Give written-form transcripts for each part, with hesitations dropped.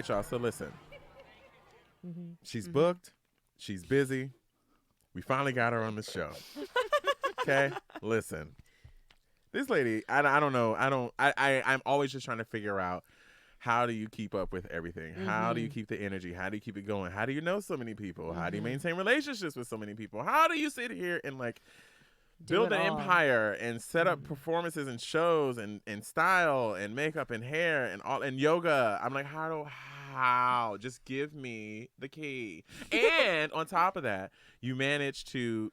right, y'all. So listen. Mm-hmm. She's booked. She's busy. We finally got her on the show. Okay? Listen. This lady, I don't know. I'm always just trying to figure out, how do you keep up with everything? How do you keep the energy? How do you keep it going? How do you know so many people? How do you maintain relationships with so many people? How do you sit here and like build an empire and set up performances and shows and style and makeup and hair and all and yoga? I'm like, how? Just give me the key. And on top of that, you manage to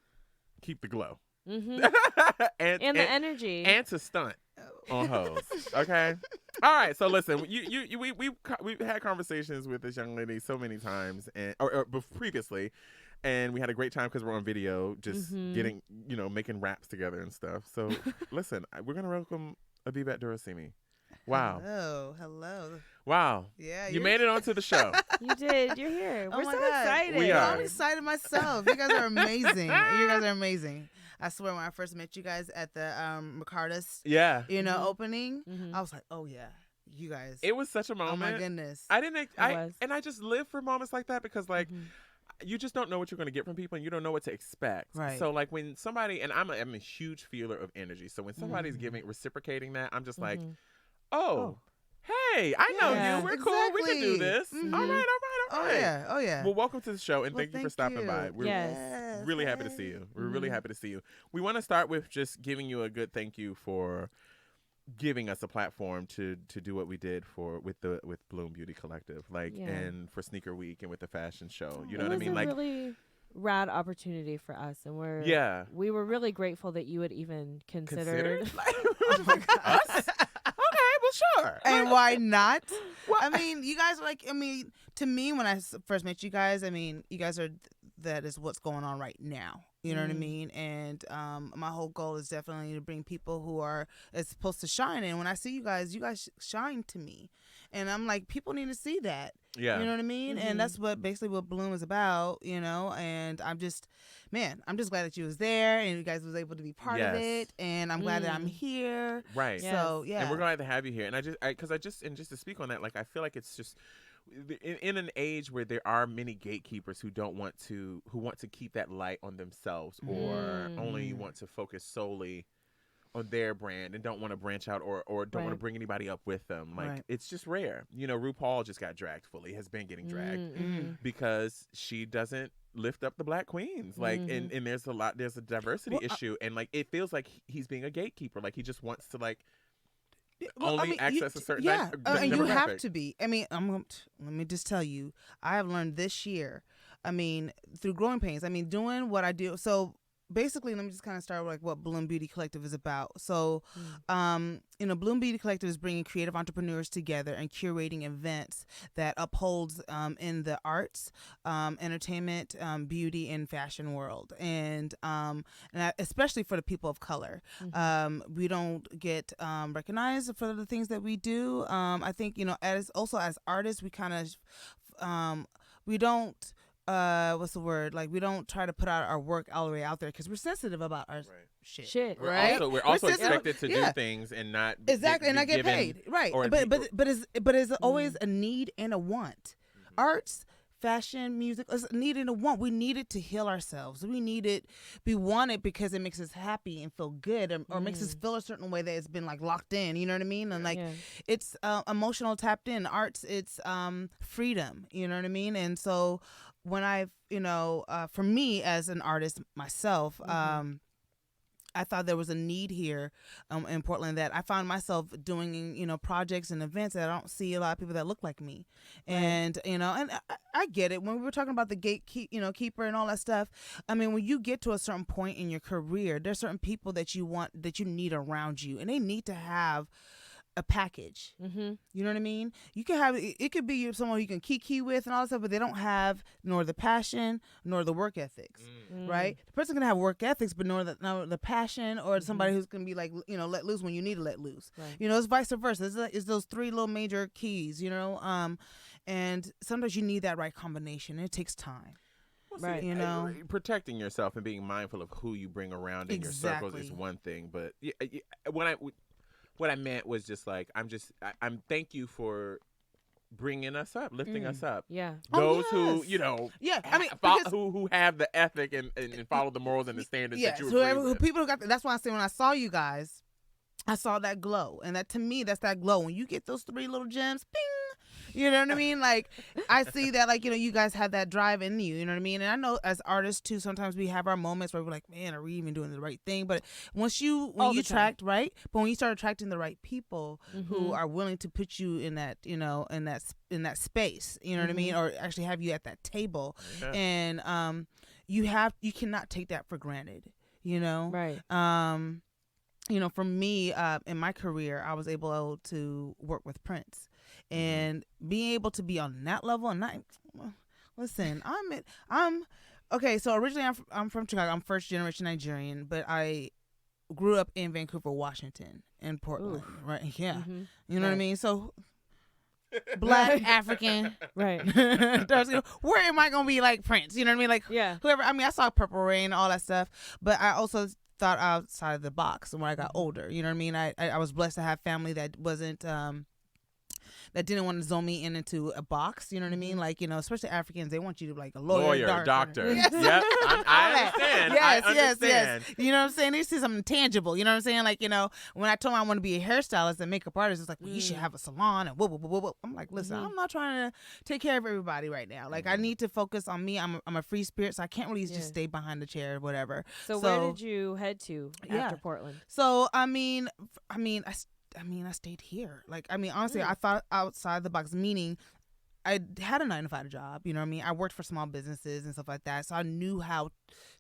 keep the glow. and the energy. And to stunt on hoes. Okay? All right, so listen, we've had conversations with this young lady so many times and or previously, and we had a great time because we're on video, just getting, making raps together and stuff. So listen, we're going to welcome Abibat Durosimi. Wow. Hello. Wow. Yeah. You made it onto the show. You did. You're here. We're so excited. We are. I'm excited myself. You guys are amazing. You guys are amazing. I swear, when I first met you guys at the McCartus, opening, I was like, oh yeah, you guys. It was such a moment. Oh my goodness. I just live for moments like that because like. You just don't know what you're going to get from people, and you don't know what to expect. Right. So, like, when somebody, and I'm a huge feeler of energy. So when somebody's reciprocating that, I'm just like, oh, hey, I know you. We're cool. We can do this. All right. Oh yeah. Well, welcome to the show, and thank you for stopping by. We're really happy to see you. We're really happy to see you. We want to start with just giving you a good thank you for giving us a platform to do what we did with Bloom Beauty Collective, and for Sneaker Week and with the fashion show. You know what I mean? It was a really rad opportunity for us, and we were really grateful that you had even considered. Oh my God. Us? Okay, well, sure. And why not? I mean, you guys are to me, when I first met you guys, you guys are, that is what's going on right now. You know what I mean? And my whole goal is definitely to bring people who are supposed to shine. And when I see you guys shine to me. And I'm like, people need to see that. Yeah. You know what I mean? And that's basically what Bloom is about, and I'm just glad that you was there and you guys was able to be part of it. And I'm glad that I'm here. Right. Yes. So, yeah. And we're glad to have you here. And just to speak on that, like, I feel like it's just, in an age where there are many gatekeepers who want to keep that light on themselves, or only want to focus solely on their brand and don't want to branch out or don't want to bring anybody up with them. Like, it's just rare. RuPaul just got dragged fully, has been getting dragged because she doesn't lift up the black queens. Like, and there's a diversity issue. And like, it feels like he's being a gatekeeper. Like, he just wants to access a certain and you have to be. Let me just tell you, I have learned this year, through growing pains, doing what I do. So basically, let me just kind of start with like what Bloom Beauty Collective is about. So, Bloom Beauty Collective is bringing creative entrepreneurs together and curating events that upholds in the arts, entertainment, beauty, and fashion world, and especially for the people of color. We don't get recognized for the things that we do. I think as artists, we kind of we don't. What's the word? Like, we don't try to put our work all the way out there because we're sensitive about our shit. Right? We're also expected to do things and not and not get paid. Right. But it's always a need and a want. Arts, fashion, music is a need and a want. We need it to heal ourselves. We want it because it makes us happy and feel good, or makes us feel a certain way that it's been like locked in. You know what I mean? And it's emotional, tapped in. Arts, it's freedom. You know what I mean? And so when for me as an artist myself, I thought there was a need here in Portland that I found myself doing, projects and events that I don't see a lot of people that look like me. And, and I get it. When we were talking about the keeper and all that stuff, when you get to a certain point in your career, there's certain people that you need around you, and they need to have a package. You know what I mean? You can have it could be someone you can kiki with and all that stuff, but they don't have nor the passion nor the work ethics, right? The person can have work ethics, but nor the passion, or somebody who's gonna be like, let loose when you need to let loose. Right. It's vice versa. It's those three little major keys, and sometimes you need that right combination. It takes time. Right. Protecting yourself and being mindful of who you bring around in your circles is one thing, but what I meant was just like, I'm thank you for bringing us up, lifting us up. Yeah. Those who, you know, because, who have the ethic and follow the morals and the standards that you agree with. People who got that's why I say when I saw you guys, I saw that glow. And that to me, that's that glow. When you get those 3 little gems, bing. You know what I mean? Like, I see that, like, you know, you guys have that drive in you. You know what I mean? And I know as artists, too, sometimes we have our moments where we're like, man, are we even doing the right thing? But when you attract, right? But when you start attracting the right people who are willing to put you in that, you know, in that space, you know what I mean? Or actually have you at that table. Yeah. And you cannot take that for granted, you know? Right. You know, for me, in my career, I was able to work with Prince. And being able to be on that level and not listen, I'm okay. So originally I'm from Chicago. I'm first generation Nigerian, but I grew up in Vancouver, Washington, and Portland. Ooh. Right? Yeah, you know what I mean. So Black African, right? Where am I gonna be like Prince? You know what I mean? Like whoever. I mean, I saw Purple Rain, all that stuff, but I also thought outside the box when I got older. You know what I mean? I was blessed to have family that wasn't that didn't want to zone me into a box, you know what I mean? Like, you know, especially Africans, they want you to be like a lawyer doctor. Yes. Yep, I understand. Yes. You know what I'm saying? They see something tangible. You know what I'm saying? Like, you know, when I told them I want to be a hairstylist and makeup artist, it's like, well, you should have a salon and whoop, whoop, whoop, whoop. I'm like, listen, I'm not trying to take care of everybody right now. Like, I need to focus on me. I'm a free spirit, so I can't really just stay behind the chair or whatever. So where did you head to after Portland? So, I stayed here. Like, I mean, honestly, I thought outside the box, meaning I had a 9-to-5 job. You know what I mean? I worked for small businesses and stuff like that. So I knew how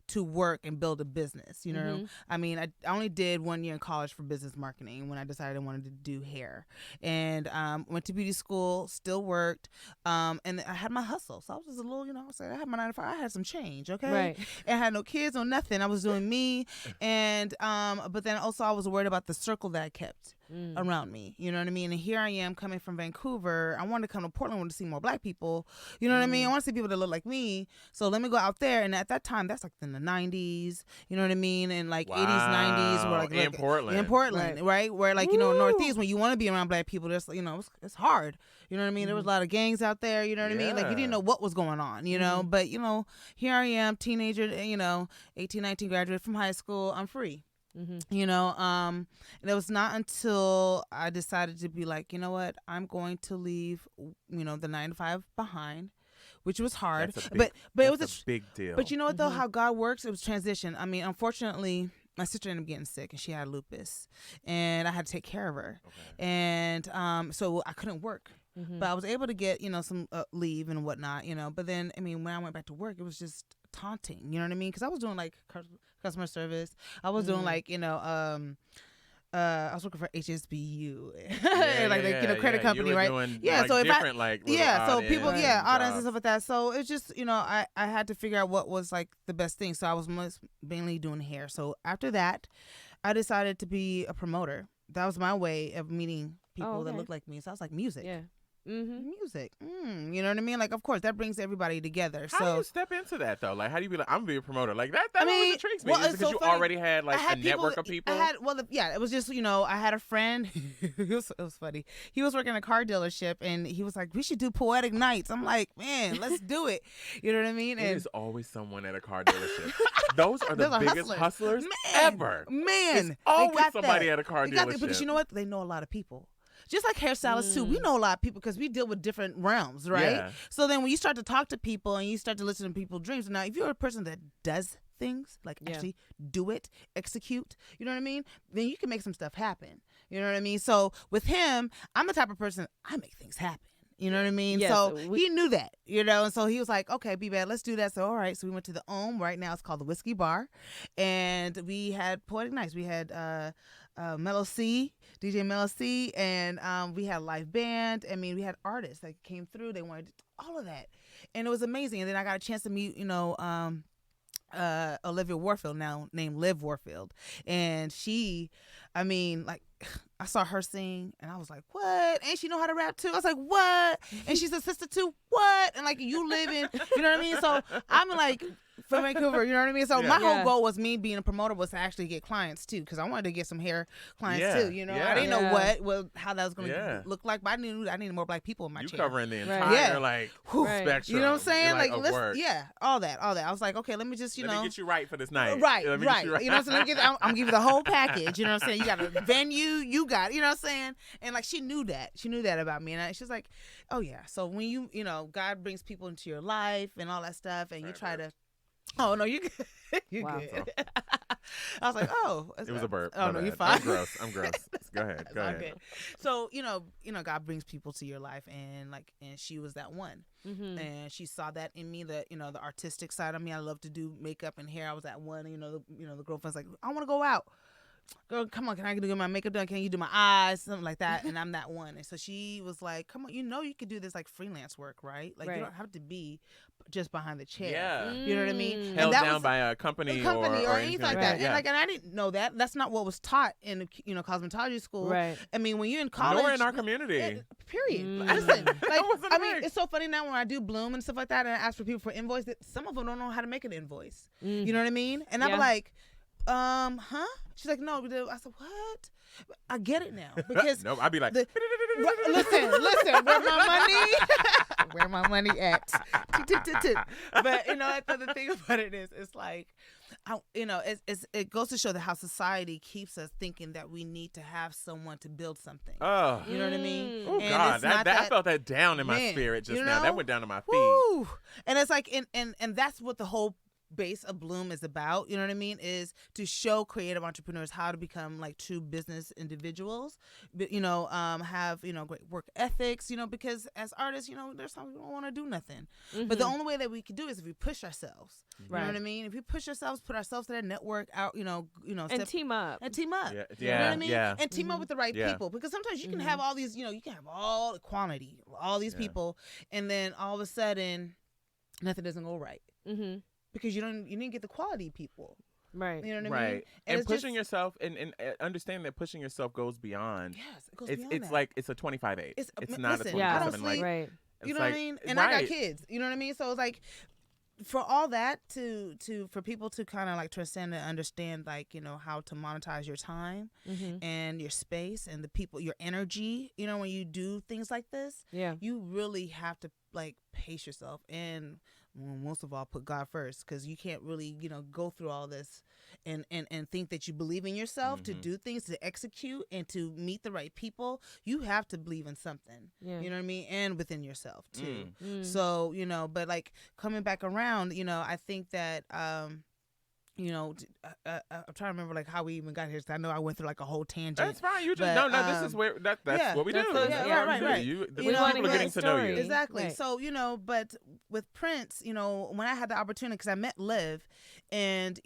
to work and build a business, you know? I mean, I only did 1 year in college for business marketing when I decided I wanted to do hair. And went to beauty school, still worked. And I had my hustle. So I was just a little, you know, I had my 9-to-5. I had some change, okay? Right. And I had no kids or nothing. I was doing me. And but then also I was worried about the circle that I kept around me. You know what I mean? And here I am coming from Vancouver. I wanted to come to Portland. I wanted to see more Black people. You know what I mean? I want to see people that look like me. So let me go out there. And at that time, that's like in the 90s. You know what I mean? And like 80s, 90s. Where like in Portland, right? Where like, you know, Northeast, when you want to be around Black people, there's, you know, it's hard. You know what I mean? There was a lot of gangs out there. You know what I mean? Like, you didn't know what was going on, you know? But, you know, here I am, teenager, you know, 18, 19, graduate from high school. I'm free. You know, and it was not until I decided to be like, you know what, I'm going to leave, you know, the 9-to-5 behind, which was hard, but it was a big deal. But you know what though, how God works, it was transition. I mean, unfortunately, my sister ended up getting sick and she had lupus and I had to take care of her. And so I couldn't work. But I was able to get, you know, some leave and whatnot, you know. But then, I mean, when I went back to work, it was just taunting, you know what I mean? Because I was doing like customer service. I was doing like, you know, I was working for HSBU, like you know, credit company, right? Like so different, so people, audience and stuff like that. So it's just, you know, I had to figure out what was like the best thing. So I was mainly doing hair. So after that, I decided to be a promoter. That was my way of meeting people that looked like me. So I was like, music. Yeah. Music, you know what I mean? Like, of course, that brings everybody together. How do you step into that though? Like, how do you be like, I'm gonna be a promoter? Like that always intrigues me. Is it because you already had like a network of people? It was just, you know, I had a friend. It was funny. He was working in a car dealership, and he was like, "We should do poetic nights." I'm like, "Man, let's do it." You know what I mean? There's always someone at a car dealership. Those are the biggest hustlers ever. Man, there's always somebody at a car dealership. Because you know what? They know a lot of people. Just like hairstylists too, we know a lot of people because we deal with different realms, right? Yeah. So then when you start to talk to people and you start to listen to people's dreams, now if you're a person that does things, like actually do it, execute, you know what I mean? Then you can make some stuff happen. You know what I mean? So with him, I'm the type of person, I make things happen. You know what I mean? Yes, so he knew that, you know, and so he was like, okay, Abibat, let's do that. So, all right. So we went to the Ohm. Right now it's called the Whiskey Bar. And we had poetic nights. We had Mellow C, DJ Mellow C, and we had a live band. I mean, we had artists that came through. They wanted all of that. And it was amazing. And then I got a chance to meet, you know, Olivia Warfield, now named Liv Warfield. And she, I mean, like, I saw her sing and I was like, what? And she know how to rap too. I was like, what? And she's a sister too. What? And like, you live in, you know what I mean? So I'm like from Vancouver. You know what I mean? So my whole goal was me being a promoter was to actually get clients too, because I wanted to get some hair clients too. You know, I didn't know how that was going to look like, but I knew I needed more black people in my chair. You covering the entire spectrum. You know what I'm saying? Like all that. I was like, okay, let me just let me get you right for this night. Right. You know what I'm saying? I'm giving you the whole package. You know what I'm saying? You got a venue. You got. You know what I'm saying? And like she knew that. She knew that about me, and she's like, oh yeah. So when you God brings people into your life and all that stuff, and you try to. Oh no, you good. You good. So. I was like, oh, it was a burp. Oh no, you're fine. I'm gross. Go ahead. Good. So God brings people to your life, and she was that one, and she saw that in me, the artistic side of me. I love to do makeup and hair. I was that one. The girlfriend's like, I want to go out. Girl, come on, can I do my makeup done? Can you do my eyes? Something like that. And I'm that one. And so she was like, come on, you could do this like freelance work, right? Like you don't have to be just behind the chair. Yeah. You know what I mean? Held down by a company or anything like that. Yeah. And I didn't know that. That's not what was taught in cosmetology school. Right. I mean, when you're in college. Nor in our community. Period. Listen, it's so funny now when I do Bloom and stuff like that, and I ask for people for invoice, that some of them don't know how to make an invoice. You know what I mean? And I'm like, huh? She's like, no. I said, what? I get it now because no, I'd be like, listen, where my money? Where my money at? But the thing about it is, it's like, it goes to show that how society keeps us thinking that we need to have someone to build something. Oh, you know what I mean? Oh God, I felt that down in my spirit just now. That went down to my feet. Woo. And it's like, and that's what the whole base of Bloom is about, you know what I mean, is to show creative entrepreneurs how to become like true business individuals, but have great work ethics, because as artists, there's times we don't want to do nothing, but the only way that we can do is if we push ourselves. You know what I mean? If we push ourselves, put ourselves to that network out, and team up. You know what I mean? And team up with the right people, because sometimes you can have all these, you can have all the quantity, all these people, and then all of a sudden nothing doesn't go right. Because you didn't get the quality people. Right. You know what I mean? And pushing yourself and understanding that pushing yourself goes beyond. Yes, it goes beyond it's that. like it's a 25/8. It's not listen, a 27. I don't sleep. Right. You know what I mean? And I got kids. You know what I mean? So it's like for all that for people to kind of like transcend and understand like, how to monetize your time and your space and the people, your energy, when you do things like this, you really have to like pace yourself and most of all put God first, because you can't really go through all this and think that you believe in yourself to do things, to execute and to meet the right people. You have to believe in something, you know what I mean, and within yourself too. So but like coming back around, I think that I'm trying to remember like how we even got here. So I know I went through like a whole tangent. That's fine. You just this is where that's what we do. Right. People are getting to know you. Exactly. Right. So but with Prince, when I had the opportunity, because I met Liv, and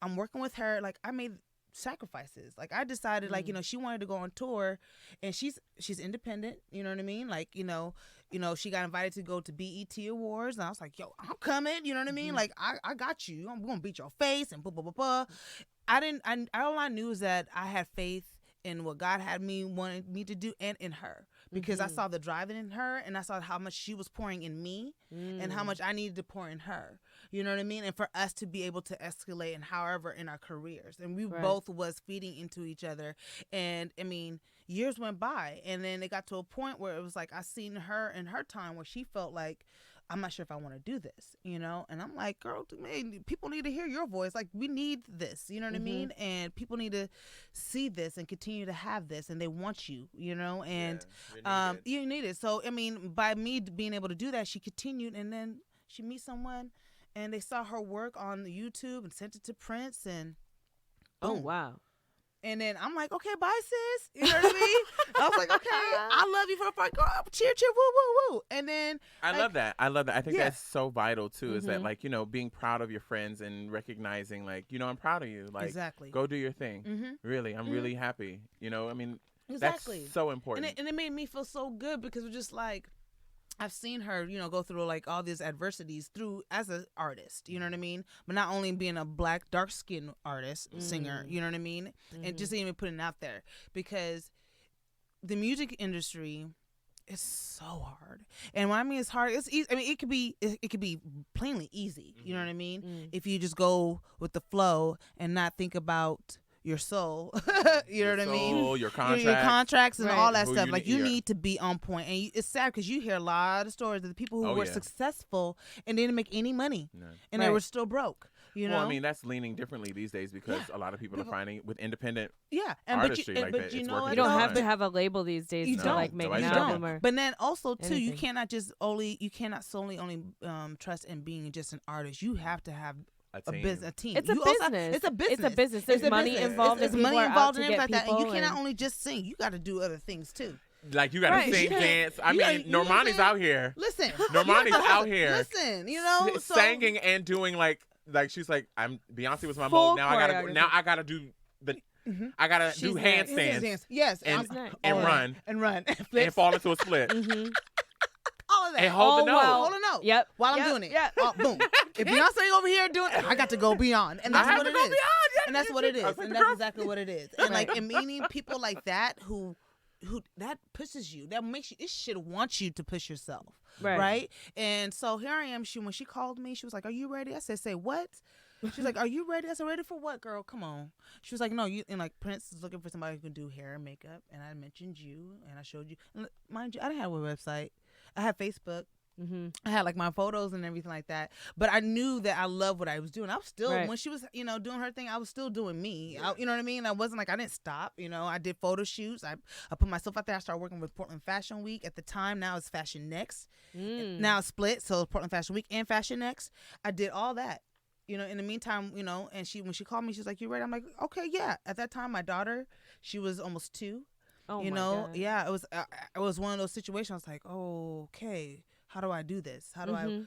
I'm working with her. Like I made sacrifices. Like I decided, like she wanted to go on tour, and she's independent. You know what I mean? Like she got invited to go to BET Awards, and I was like, yo, I'm coming. You know what I mean? Like I got you. I'm gonna beat your face and blah blah blah blah. All I knew is that I had faith in what God had wanted me to do, and in her, because I saw the drive in her, and I saw how much she was pouring in me, and how much I needed to pour in her. You know what I mean? And for us to be able to escalate and however in our careers, and we both was feeding into each other. And I mean, years went by, and then it got to a point where it was like I seen her in her time where she felt like, I'm not sure if I want to do this, and I'm like, girl, man, people need to hear your voice. Like, we need this, you know what I mean? And people need to see this and continue to have this, and they want you, and you need it. So, I mean, by me being able to do that, she continued, and then she meets someone, and they saw her work on YouTube and sent it to Prince, and boom. Oh, wow. And then I'm like, okay, bye, sis. You know what I mean? I was like, okay, I love you for a fight. Girl, cheer, cheer, woo, woo, woo. And then I love that. I think that's so vital too. Is that like, being proud of your friends and recognizing like, I'm proud of you. Like, exactly. Go do your thing. Really, I'm really happy. I mean, exactly. That's so important. And it made me feel so good, because it was just like, I've seen her, go through like all these adversities as an artist, you know what I mean? But not only being a black, dark-skinned artist, singer, you know what I mean? And just even putting it out there, because the music industry it's so hard. And when I mean it's hard, it's easy. I mean, it could be plainly easy. You know what I mean? If you just go with the flow and not think about your soul, you know what I mean? Your contracts, your contracts and all that stuff. You need to be on point. And it's sad because you hear a lot of stories of the people who were successful and didn't make any money, and they were still broke. You know? Well, I mean, that's leaning differently these days because a lot of people are finding with independent and artistry but you know, you don't have to have a label these days you to don't. like make an album or. But then also too, anything. you cannot solely only trust in being just an artist. You have to have a team. It's a business. It's a business. There's money involved. There's money involved in it like that. And you cannot only just sing. You got to do other things too. Like you got to sing, dance. I mean, Normani's out here. Listen, Normani's out here. Listen, you know, singing and doing like she's like, Beyonce was my mode. Now I gotta do the. I gotta do handstands. Yes, and run and fall into a split. All of that. And hold the note. Hold a note. Yep. While I'm doing it. Yeah. Boom. If Beyonce over here doing it, I got to go beyond. And that's what it is. And that's what it is. And that's exactly what it is. And and meaning people like that who that pushes you, that makes you, it should want you to push yourself. Right. And so here I am. When she called me, she was like, "Are you ready?" I said, "Say what?" She's like, "Are you ready?" I said, "Ready for what, girl? Come on." She was like, "No, you." And Prince is looking for somebody who can do hair and makeup. And I mentioned you, and I showed you. And mind you, I didn't have a website. I had Facebook. I had my photos and everything like that. But I knew that I loved what I was doing. I was still when she was doing her thing, I was still doing me. You know what I mean? I wasn't I didn't stop. I did photo shoots. I put myself out there. I started working with Portland Fashion Week at the time. Now it's Fashion Next. Now it's split, so it's Portland Fashion Week and Fashion Next. I did all that. In the meantime, and when she called me, she was like, "You ready?" I'm like, "Okay, yeah." At that time, my daughter, she was almost 2. Oh my God. Yeah, it was one of those situations. I was like, "Oh, okay. How do I do this? How do I,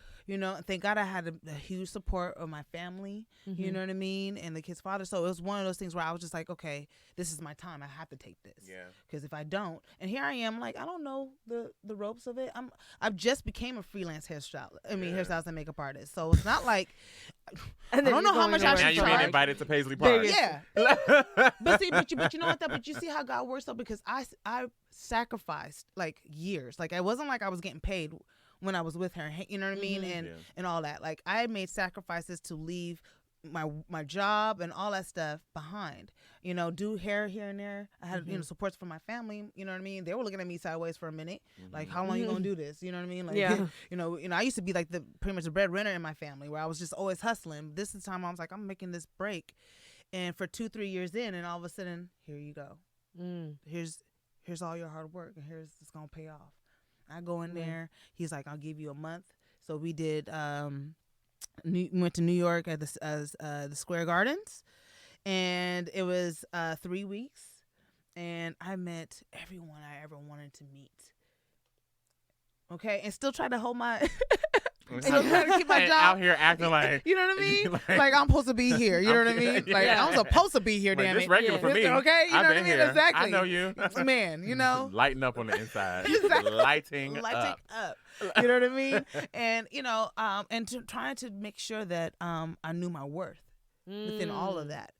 thank God I had a huge support of my family, you know what I mean? And the kid's father. So it was one of those things where I was just like, okay, this is my time. I have to take this. Yeah. Because if I don't, and here I am, I don't know the ropes of it. I've just became a freelance hairstylist and makeup artist. So it's not like, I don't know how much I should charge. Now you're being invited to Paisley Park. Yeah. But you know what, but you see how God works though, because I sacrificed years. It wasn't like I was getting paid when I was with her, you know what I mean? And all that. I made sacrifices to leave my job and all that stuff behind. Do hair here and there. I had, supports from my family, you know what I mean? They were looking at me sideways for a minute. How long you gonna do this? You know what I mean? I used to be pretty much the breadwinner in my family where I was just always hustling. This is the time I was like, I'm making this break. And for 2-3 years in, and all of a sudden, here you go. Here's all your hard work, and it's gonna pay off. I go in there. He's like, "I'll give you a month." So we did. Went to New York at the Square Gardens, and it was 3 weeks, and I met everyone I ever wanted to meet. Okay, and still try to hold my. Still trying to keep my job out here acting like, you know what I mean? I'm supposed to be here. You know what I mean? I'm supposed to be here. Damn it! It's regular for me. Okay, you know what I mean? Here. Exactly. I know you, man. Lighting up on the inside. Exactly. Lighting up. You know what I mean? And trying to make sure that I knew my worth within all of that.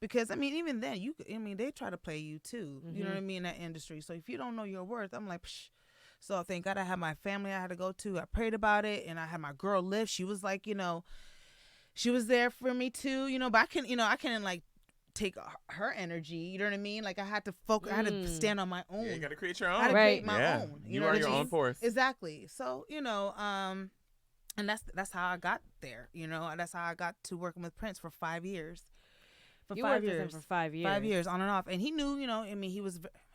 Because even then they try to play you too. You know what I mean, in that industry. So if you don't know your worth, I'm like, psh. So thank God I had my family I had to go to. I prayed about it, and I had my girl Liv. She was she was there for me too. But I couldn't take her energy. You know what I mean? I had to focus. I had to stand on my own. Yeah, you got to create your own. I had to create my own. You are your own force. Exactly. So and that's how I got there. That's how I got to working with Prince for 5 years. For 5 years. For 5 years. 5 years on and off, and he knew.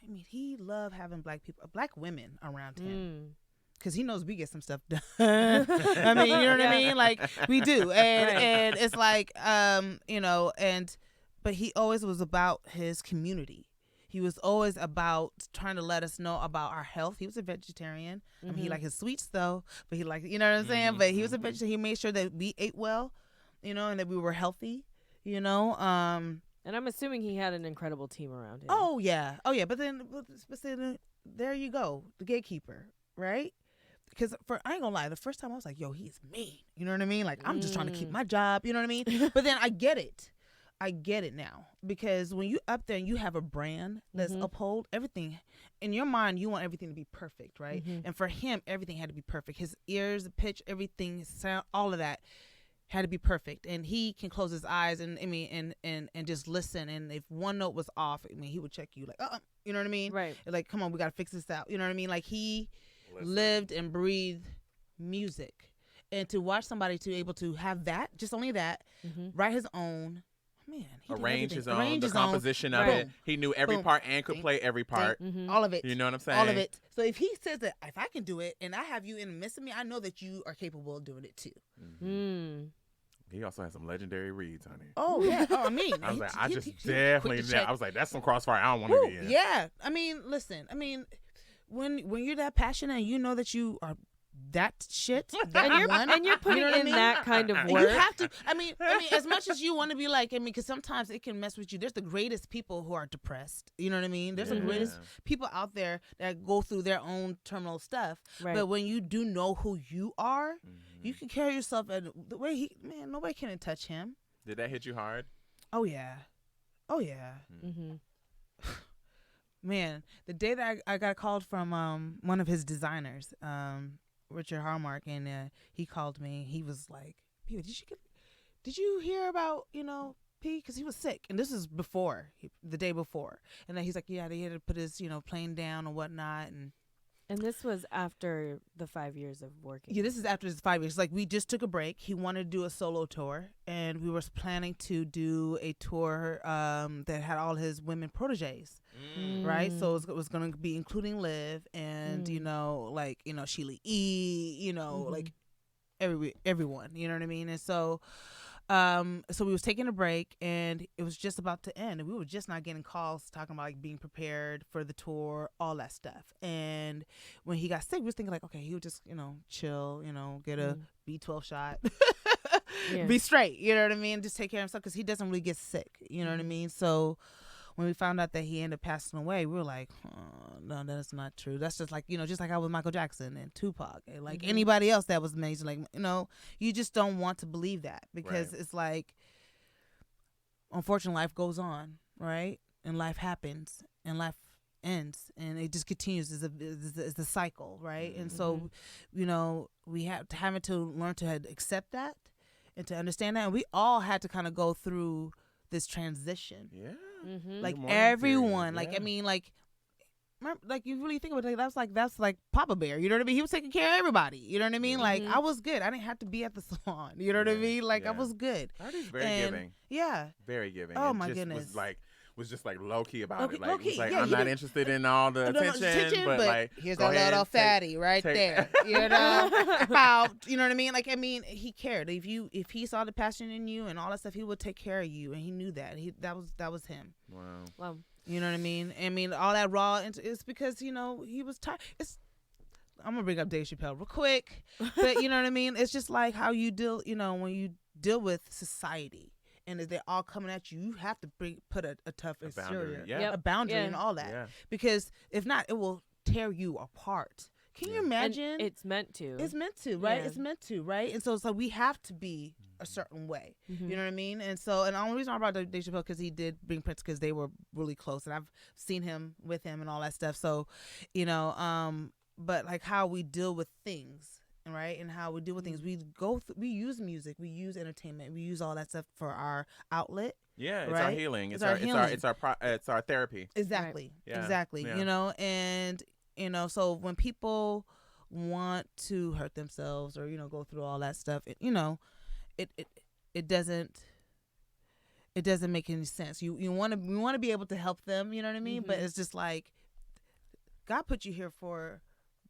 He loved having black women around him. Because he knows we get some stuff done. You know what I mean? We do. And it's but he always was about his community. He was always about trying to let us know about our health. He was a vegetarian. He liked his sweets though, but he liked, you know what I'm saying? But he was a vegetarian. He made sure that we ate well, and that we were healthy, And I'm assuming he had an incredible team around him. Oh yeah. But then there you go, the gatekeeper, right? Because I ain't gonna lie, the first time I was like, "Yo, he's mean." You know what I mean? I'm just trying to keep my job. You know what I mean? But then I get it. I get it now, because when you up there and you have a brand that's uphold everything in your mind, you want everything to be perfect, right? And for him, everything had to be perfect. His ears, the pitch, everything, his sound, all of that had to be perfect. And he can close his eyes and just listen. And if one note was off, he would check you like, you know what I mean? Right. Like, come on, we got to fix this out. You know what I mean? Like, he lived and breathed music. And to watch somebody to able to have that, just only that, write his own, man, he arrange his own, the composition of it. He knew every part and could play every part. All of it. You know what I'm saying? All of it. So if he says that, if I can do it and I have you in the midst of me, I know that you are capable of doing it too. He also has some legendary reads, honey. Oh, yeah. Oh, I mean. I was like, I just definitely, I was like, that's some crossfire I don't want to be in. Yeah. I mean, listen, when you're that passionate and you know that you are that shit, and you're putting in that kind of work. You have to. I mean, as much as you want to be like, because sometimes it can mess with you. There's the greatest people who are depressed. You know what I mean? There's the greatest people out there that go through their own terminal stuff. Right. But when you do know who you are, you can carry yourself in the way nobody can touch him. Did that hit you hard? Oh yeah. Man, the day that I got called from one of his designers, Richard Harmark, and he called me. He was like, "P, did you hear about P?" Because he was sick, and this is the day before, and then he's like, "Yeah, they had to put his plane down and whatnot." And this was after the 5 years of working. Yeah, this is after his 5 years. Like, we just took a break. He wanted to do a solo tour, and we were planning to do a tour that had all his women proteges, right? So it was going to be including Liv and, Sheila E., like everyone, you know what I mean? And so we was taking a break, and it was just about to end, and we were just not getting calls talking about like being prepared for the tour, all that stuff. And when he got sick, we was thinking like, okay, he would just chill, get a B12 shot, be straight, you know what I mean, just take care of himself, because he doesn't really get sick, you know what I mean. So when we found out that he ended up passing away, we were like, oh, no, that's not true. That's just like, just like I was Michael Jackson and Tupac and like anybody else that was amazing. Like, you just don't want to believe that, because it's like, unfortunately, life goes on, right? And life happens and life ends, and it just continues as a cycle, right? And so, we having to learn to accept that and to understand that. And we all had to kind of go through this transition. Yeah. Like everyone, like like you really think about it, that's like Papa Bear, you know what I mean? He was taking care of everybody, you know what I mean? Like, I was good. I didn't have to be at the salon, you know what I mean? Like, I was good. Artie's very giving. Yeah. Very giving. Oh, my goodness. Was just like low key about it. Like, low-key, was like, yeah, I'm not interested in all the attention, but like, here's that little fatty right there. About, you know what I mean? Like, he cared. If he saw the passion in you and all that stuff, he would take care of you, and he knew that. That was him. Wow. You know what I mean? All that raw, it's because he was tired. I'm gonna bring up Dave Chappelle real quick, but you know what I mean? It's just like how you deal, when you deal with society. And as they're all coming at you, you have to put a tough exterior, a boundary and all that. Yeah. Because if not, it will tear you apart. Can you imagine? And it's meant to. It's meant to, right? Yeah. It's meant to, right? And so we have to be a certain way. You know what I mean? And so, and the only reason I brought Dave Chappelle, because he did bring Prince, because they were really close, and I've seen him with him and all that stuff. So, but like how we deal with things. Right, and how we deal with things. We use music, we use entertainment, we use all that stuff for our outlet. Yeah, it's right? our healing. It's our therapy. Exactly. Right. Yeah. Exactly. Yeah. And so when people want to hurt themselves or go through all that stuff, it doesn't make any sense. You want to be able to help them. You know what I mean? But it's just like, God put you here for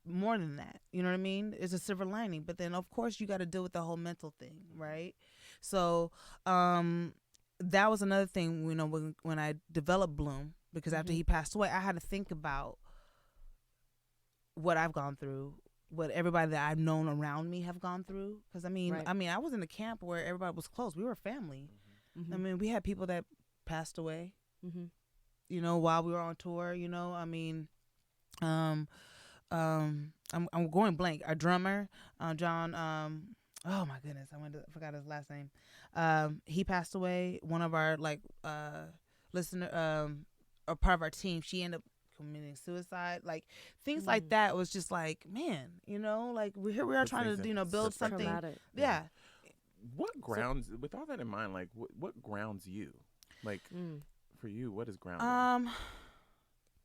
more than that, you know what I mean? It's a silver lining, but then of course you got to deal with the whole mental thing, right? So that was another thing, when I developed Bloom, because after he passed away, I had to think about what I've gone through, what everybody that I've known around me have gone through, because I was in a camp where everybody was close. We were family. We had people that passed away while we were on tour. I'm going blank. Our drummer, John oh my goodness, I forgot his last name. He passed away. One of our listener, or part of our team, she ended up committing suicide. Like things like that was just like, man, like we are trying to build something. Traumatic. Yeah. What grounds, with all that in mind, like what grounds you? Like for you, what is grounding?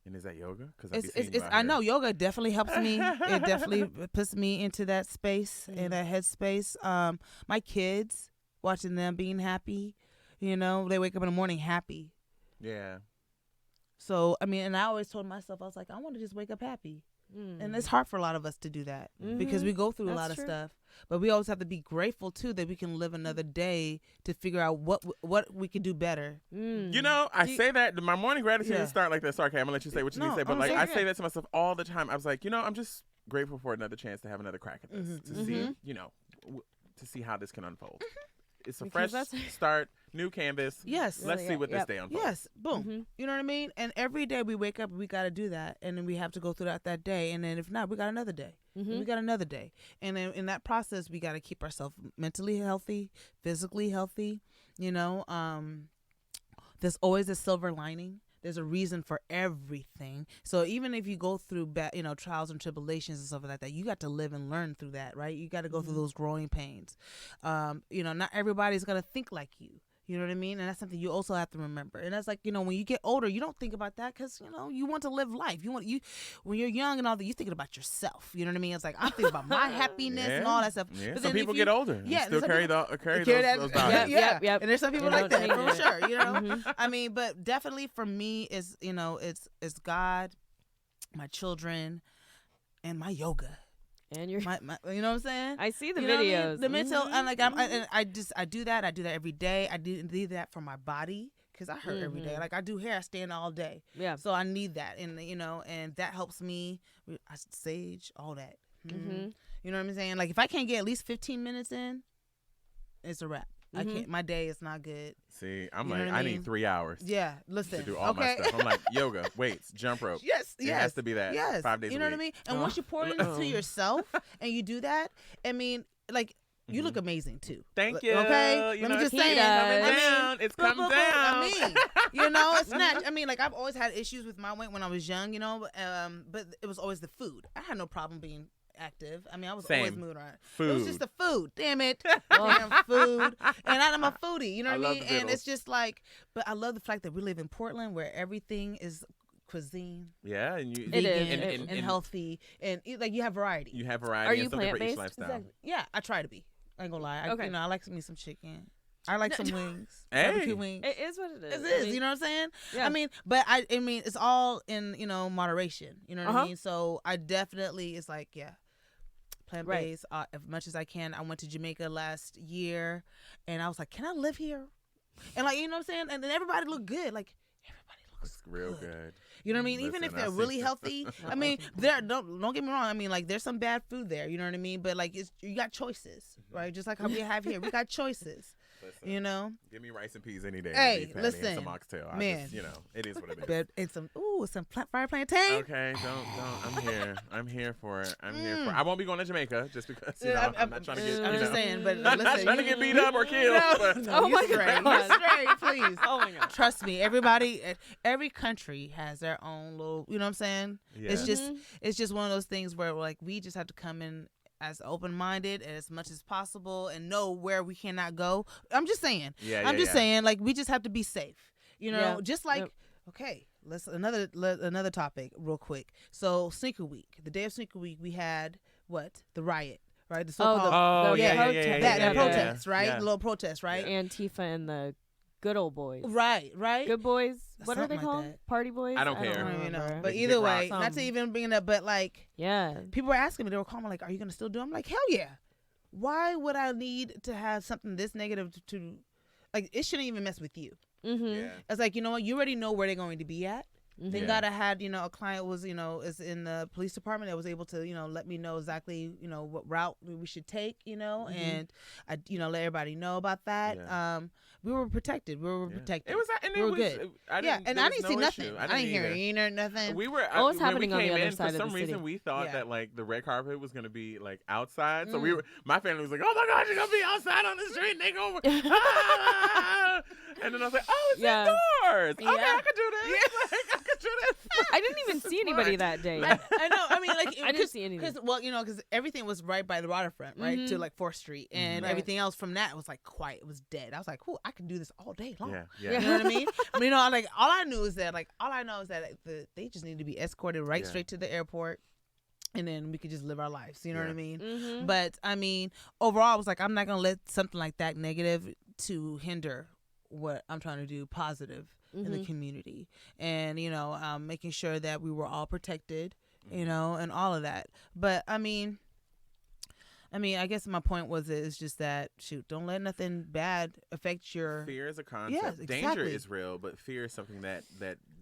And is that yoga? Because I know yoga definitely helps me. It definitely puts me into that space, in that headspace. My kids, watching them being happy, they wake up in the morning happy. Yeah. So, and I always told myself, I was like, I want to just wake up happy. And it's hard for a lot of us to do that because we go through a lot of stuff. But we always have to be grateful, too, that we can live another day to figure out what we can do better. I say that. My morning gratitude start like that. Sorry, okay, I'm going to let you say what you need to say. But I say that to myself all the time. I was like, I'm just grateful for another chance to have another crack at this, to see, to see how this can unfold. It's a fresh start, new canvas. Yes. Let's see what this day unfolds. Yes. Boom. You know what I mean? And every day we wake up, we got to do that. And then we have to go through that day. And then if not, we got another day. We got another day. And then in that process, we got to keep ourselves mentally healthy, physically healthy. There's always a silver lining. There's a reason for everything. So even if you go through trials and tribulations and stuff like that, you got to live and learn through that, right? You got to go through those growing pains. Not everybody's going to think like you. You know what I mean? And that's something you also have to remember. And that's like, when you get older, you don't think about that because, you want to live life. When you're young and all that, you're thinking about yourself. You know what I mean? It's like, I'm thinking about my happiness and all that stuff. Yeah. But some people get older. Yeah. Still carry those values. Yep. And there's some people like that, for sure, but definitely for me, it's God, my children, and my yoga. And you're, you know what I'm saying? I see the videos. The mental, and like I do that. I do that every day. I do that for my body because I hurt every day. Like I do hair, I stand all day. Yeah. So I need that, and and that helps me. I sage all that. You know what I'm saying? Like if I can't get at least 15 minutes in, it's a wrap. I can't. My day is not good. See, I'm I need 3 hours. Yeah, listen. To do all my stuff. I'm like yoga, weights, jump rope. Yes. It has to be that. Yes. 5 days. You know what I mean? And once you pour it into yourself and you do that, you look amazing too. Thank you. Okay, let me just say that. It's come down. It's not. I've always had issues with my weight when I was young. But it was always the food. I had no problem being active. I was always moving around. Food. It was just the food. Damn it. Damn food. And I'm a foodie. You know what I mean? And it's just like, but I love the fact that we live in Portland where everything is cuisine. Yeah, and vegan and healthy, and you have variety. You have variety. Are you something for each lifestyle. Exactly. Yeah, I try to be. I ain't gonna lie. Okay. I like me some chicken. I like some wings. Hey. Barbecue wings. It is what it is. It is. You know what I'm saying? Yeah. But it's all in moderation. You know what I mean? So I definitely, it's like, plant-based as much as I can. I went to Jamaica last year and I was like, can I live here? And you know what I'm saying? And then everybody looked good. Like everybody looks real good. You know what I mean? Even if they're really healthy, don't get me wrong. There's some bad food there. You know what I mean? But you got choices, right? Just like how we have here, we got choices. Listen, give me rice and peas any day. Hey, listen, and some oxtail. Man, it is what it is. And some fried plantain. Okay, don't. I'm here for it. I won't be going to Jamaica just because I'm not trying to get. I'm just saying, but I'm not trying to get beat up or killed. Oh my God, straight, please. Oh my God. Trust me, every country has their own little. You know what I'm saying? Yeah. It's just one of those things where we just have to come in as open-minded and as much as possible and know where we cannot go. I'm just saying. I'm just saying, we just have to be safe. Just like, okay, let's another topic real quick. So Sneaker Week, the day of Sneaker Week, we had the riot, right? The so-called protest, right? The little protest, right? Antifa and the good old boys. Right. Good boys. What are they called? That. Party boys? I don't care. I don't even know. But either way, not to even bring it up, but people were asking me, they were calling me are you going to still do it? I'm like, hell yeah. Why would I need to have something this negative to it shouldn't even mess with you. Mm-hmm. Yeah. It's like, you know what? You already know where they're going to be at. Thank God I had, a client was, is in the police department that was able to, let me know exactly, what route we should take, and I, let everybody know about that. Yeah. We were protected. We were protected. It was, and we were good. I didn't see nothing. I didn't hear nothing. We were. What was happening on the other side of the city? For some reason, we thought that like the red carpet was gonna be like outside. So my family was like, "Oh my God, you're gonna be outside on the street, and they go." And then I was like, "Oh, it's indoors. Okay, I could do this. Yeah. I could do this." I didn't even see anybody that day. I know. I mean, like I didn't see anything. Because everything was right by the waterfront, right to like 4th Street, and everything else from that was like quiet. It was dead. I was like, "Cool, I can do this all day long." Yeah. You know what I mean? Like all I know is that they just need to be escorted straight to the airport. And then we could just live our lives. You know what I mean? Mm-hmm. But I mean, overall, I was like, I'm not gonna let something like that negative to hinder what I'm trying to do positive in the community, and making sure that we were all protected, and all of that. But I mean, I guess my point is just that don't let nothing bad affect your fear is a concept. Yes, exactly. Danger is real, but fear is something that.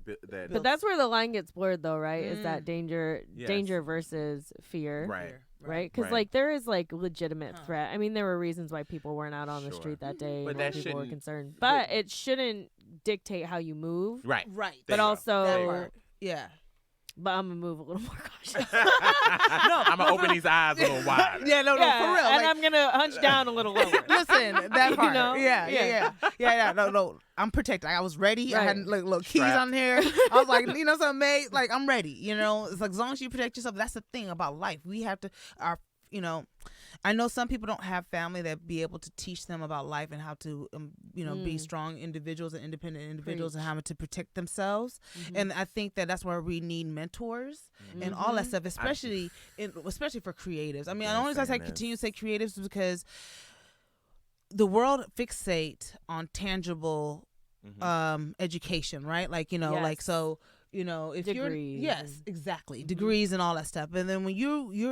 But that's where the line gets blurred, though, right? Is that danger versus fear, right? Because like there is like legitimate threat. I mean, there were reasons why people weren't out on the street that day, but why people were concerned. But it shouldn't dictate how you move, right? But also, But I'm gonna move a little more cautious. I'm gonna open these eyes a little wide. For real. And I'm gonna hunch down a little lower. Listen, that part. No. I'm protected. I was ready. I had little keys on here. I was like, something, mate. Like I'm ready. It's like as long as you protect yourself. That's the thing about life. We have to. I know some people don't have family that be able to teach them about life and how to, be strong individuals and independent individuals and how to protect themselves. Mm-hmm. And I think that's where we need mentors and all that stuff, especially for creatives. I mean, I only continue to say creatives because the world fixate on tangible education, right? Like, like so. If degrees. Exactly. Degrees and all that stuff. And then when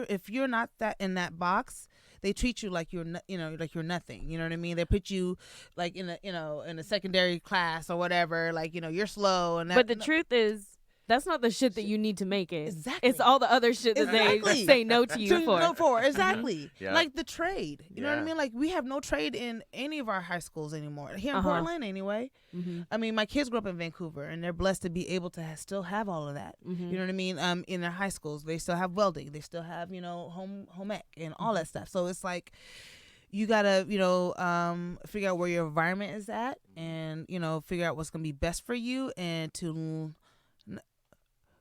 if you're not that in that box, they treat you like you're like you're nothing. You know what I mean? They put you like in a secondary class or whatever. Like you're slow and that. But the truth is, that's not the shit that you need to make it. Exactly. It's all the other shit that they say no to you for. No for. Exactly. Like the trade. You know what I mean? Like we have no trade in any of our high schools anymore. Here in Portland anyway. Mm-hmm. I mean, my kids grew up in Vancouver and they're blessed to be able to still have all of that. Mm-hmm. You know what I mean? In their high schools, they still have welding. They still have, home ec and all that stuff. So it's like you gotta, figure out where your environment is at and, figure out what's gonna be best for you and to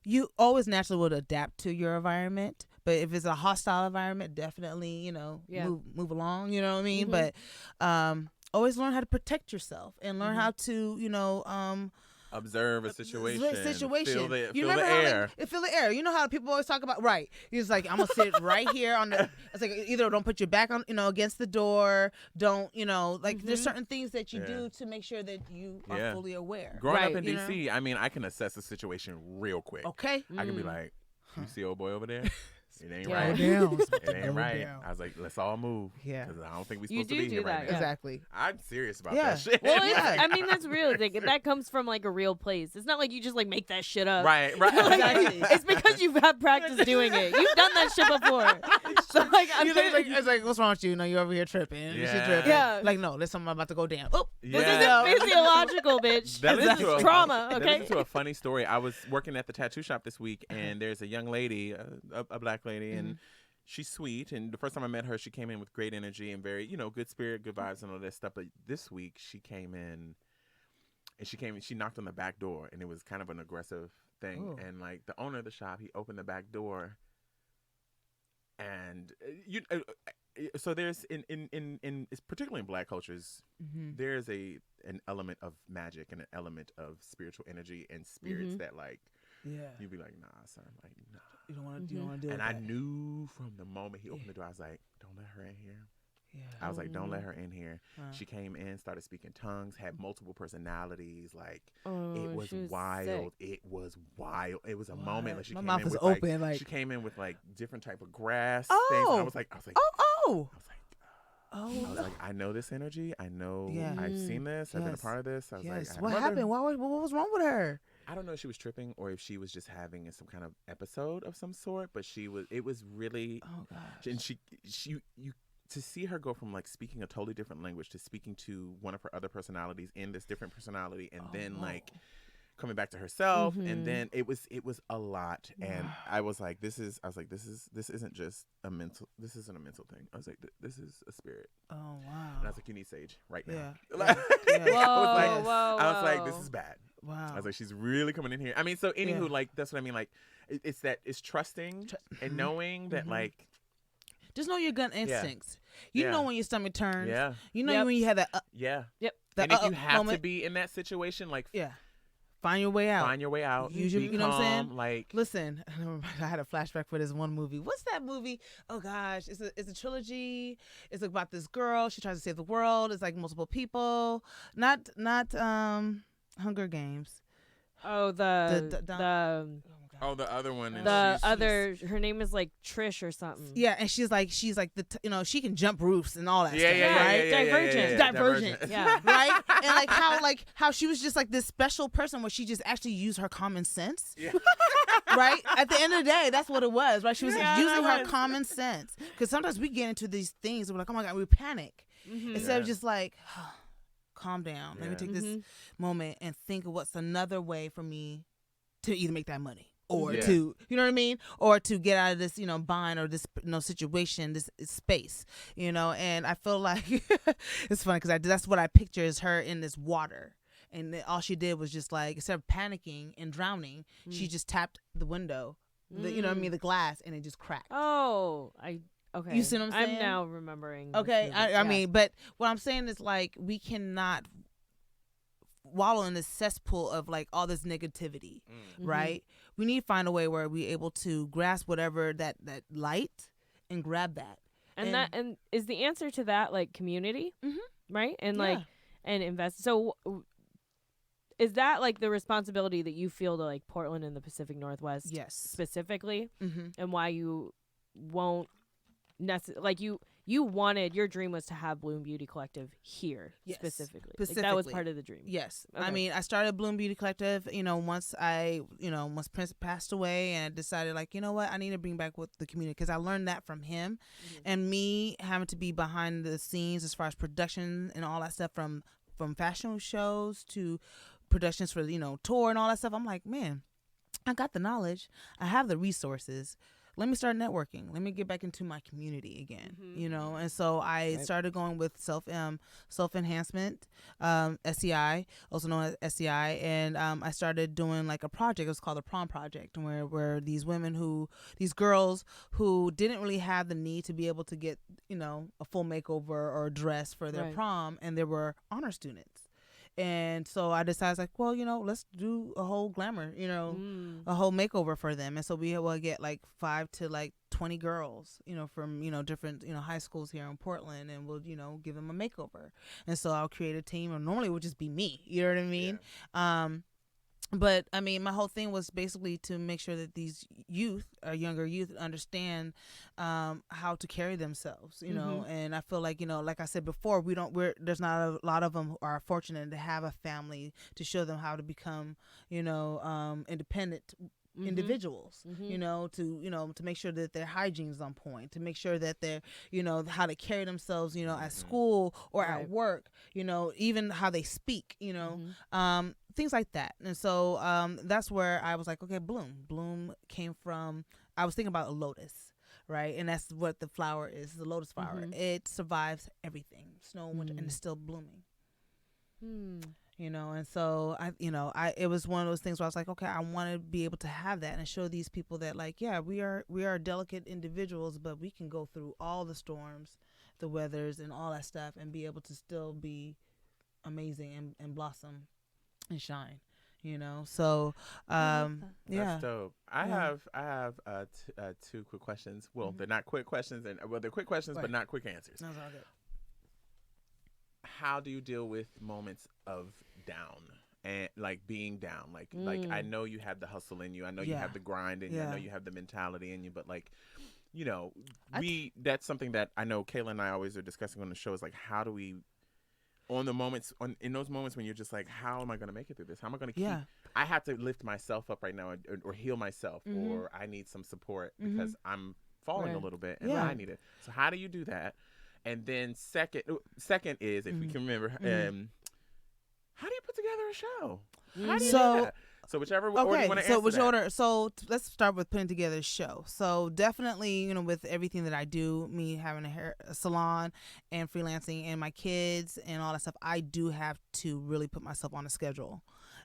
you always naturally would adapt to your environment, but if it's a hostile environment, definitely, move along, you know what I mean? Mm-hmm. But always learn how to protect yourself and learn how to, observe a situation. Feel the air. Feel the air. You know how people always talk about, right? He's like, I'm going to sit right here on the, it's like, either don't put your back on, against the door. Don't, there's certain things that you do to make sure that you are fully aware. Growing up in D.C., I mean, I can assess a situation real quick. Okay. I can be like, you see old boy over there? It ain't right. It ain't right. I was like, let's all move. Yeah. Because I don't think we're supposed to be here right now. Exactly. I'm serious about that shit. Well, I mean, that's real. That comes from like a real place. It's not like you just like make that shit up. Right. Exactly. It's because you've had practice doing it. You've done that shit before. So like, it's like, what's wrong with you? You're over here tripping. Yeah. Like, no, there's something about to go down. Oh, this isn't physiological, bitch. This is trauma. Okay. To a funny story. I was working at the tattoo shop this week, and there's a young lady, a black lady, and she's sweet, and the first time I met her, she came in with great energy and very, good spirit, good vibes, and all that stuff. But this week, she came in, and she knocked on the back door, and it was kind of an aggressive thing. Ooh. And like the owner of the shop, he opened the back door, and so there's in particularly in Black cultures, there's an element of magic and an element of spiritual energy and spirits that like. Yeah, you'd be like, nah, son, like, nah. You don't want to do it. And I knew from the moment he opened the door, I was like, don't let her in here. Yeah. I was like, don't let her in here. She came in, started speaking tongues, had multiple personalities. Like, it was wild. Sick. It was wild. It was a moment. Like, my mouth was open. Like, she came in with like different type of grass things. And I was like, oh. I was like, I know this energy. I know. I've seen this. I've been a part of this. I was like, what happened? What was wrong with her? I don't know if she was tripping or if she was just having some kind of episode of some sort, but it was really, oh gosh. And you to see her go from like speaking a totally different language to speaking to one of her other personalities in this different personality, and then like coming back to herself, and then it was a lot, and I was like, this isn't just a mental, this isn't a mental thing. I was like, this is a spirit. Oh wow. And I was like, you need sage right now. Yeah. I was like, this is bad. Wow. I was like, she's really coming in here. I mean, so anywho, like that's what I mean. Like, it's trusting and knowing that like. Just know your gut instincts. You know when your stomach turns. Yeah. You know when you have that. Yep. That and if you have moment. to be in that situation, like find your way out. Usually, you know what I'm saying? Like, listen, I had a flashback for this one movie. What's that movie? Oh gosh, it's a trilogy. It's about this girl. She tries to save the world. It's like multiple people. Not Hunger Games. Oh, the other one. Her name is like Trish or something. Yeah, and she's like she can jump roofs and all that stuff. Right? Divergent. Yeah. Right? And how she was just like this special person where she just actually used her common sense. Yeah. Right? At the end of the day, that's what it was, right? She was using her common sense. Because sometimes we get into these things and we're like, oh my God, we panic. Instead of just like, calm down. Let me take this moment and think of what's another way for me to either make that money. Or to, you know what I mean? Or to get out of this, bind or this, situation, this space, and I feel like it's funny because that's what I picture is her in this water. And all she did was just like, instead of panicking and drowning, she just tapped the window, the glass, and it just cracked. Oh, okay. You see what I'm saying? I'm now remembering. Okay. I mean, but what I'm saying is like, we cannot wallow in this cesspool of like all this negativity, right? We need to find a way where we're able to grasp whatever that light and grab that. And is the answer to that like community, right? And like and invest. So is that like the responsibility that you feel to like Portland and the Pacific Northwest, specifically, and why you won't you wanted, your dream was to have Bloom Beauty Collective here specifically. Like, that was part of the dream. Yes. Okay. I mean, I started Bloom Beauty Collective, once once Prince passed away, and I decided like, you know what, I need to bring back with the community because I learned that from him, and me having to be behind the scenes as far as production and all that stuff from fashion shows to productions for, tour and all that stuff. I'm like, man, I got the knowledge. I have the resources. Let me start networking. Let me get back into my community again, And so I started going with self-enhancement, SEI, also known as SEI. And I started doing like a project. It was called the Prom Project, where these girls who didn't really have the need to be able to get, a full makeover or a dress for their prom. And they were honor students. And so I decided, like, well, let's do a whole glamour, a whole makeover for them. And so we will get like 5 to like 20 girls, from, different, high schools here in Portland, and we'll, give them a makeover. And so I'll create a team, and normally it would just be me, you know what I mean? Yeah. But I mean, my whole thing was basically to make sure that these younger youth understand how to carry themselves, and I feel like, like I said before, there's not a lot of them who are fortunate to have a family to show them how to become, independent individuals, to make sure that their hygiene is on point, to make sure that they're, how to carry themselves, at school or at work, even how they speak, things like that. And so that's where I was like, okay, Bloom came from, I was thinking about a lotus, right? And that's what the flower is, the lotus flower. It survives everything, snow, winter, and it's still blooming. And so it was one of those things where I was like, okay, I want to be able to have that and show these people that, like, yeah, we are delicate individuals, but we can go through all the storms, the weathers, and all that stuff, and be able to still be amazing and blossom and shine. So that's dope. I have 2 quick questions. Well, they're not quick questions, they're quick questions, but not quick answers. That's all good. How do you deal with moments of down and like being down? Like I know you have the hustle in you. I know you have the grind in you. I know you have the mentality in you. But like, that's something that I know Kayla and I always are discussing on the show is like, how do we in those moments when you're just like, how am I going to make it through this? How am I going to keep? Yeah. I have to lift myself up right now or heal myself, or I need some support because I'm falling a little bit and I need it. So how do you do that? And then second is, if we can remember, how do you put together a show? How do you do that? So whichever order you want to answer which order? So let's start with putting together a show. So definitely, with everything that I do, me having a salon and freelancing and my kids and all that stuff, I do have to really put myself on a schedule.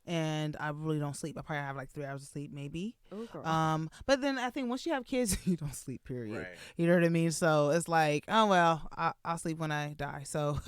And I really don't sleep. I probably have like 3 hours of sleep, maybe. Oh, but then I think once you have kids, you don't sleep, period. Right. You know what I mean? So it's like, oh, well, I'll sleep when I die. So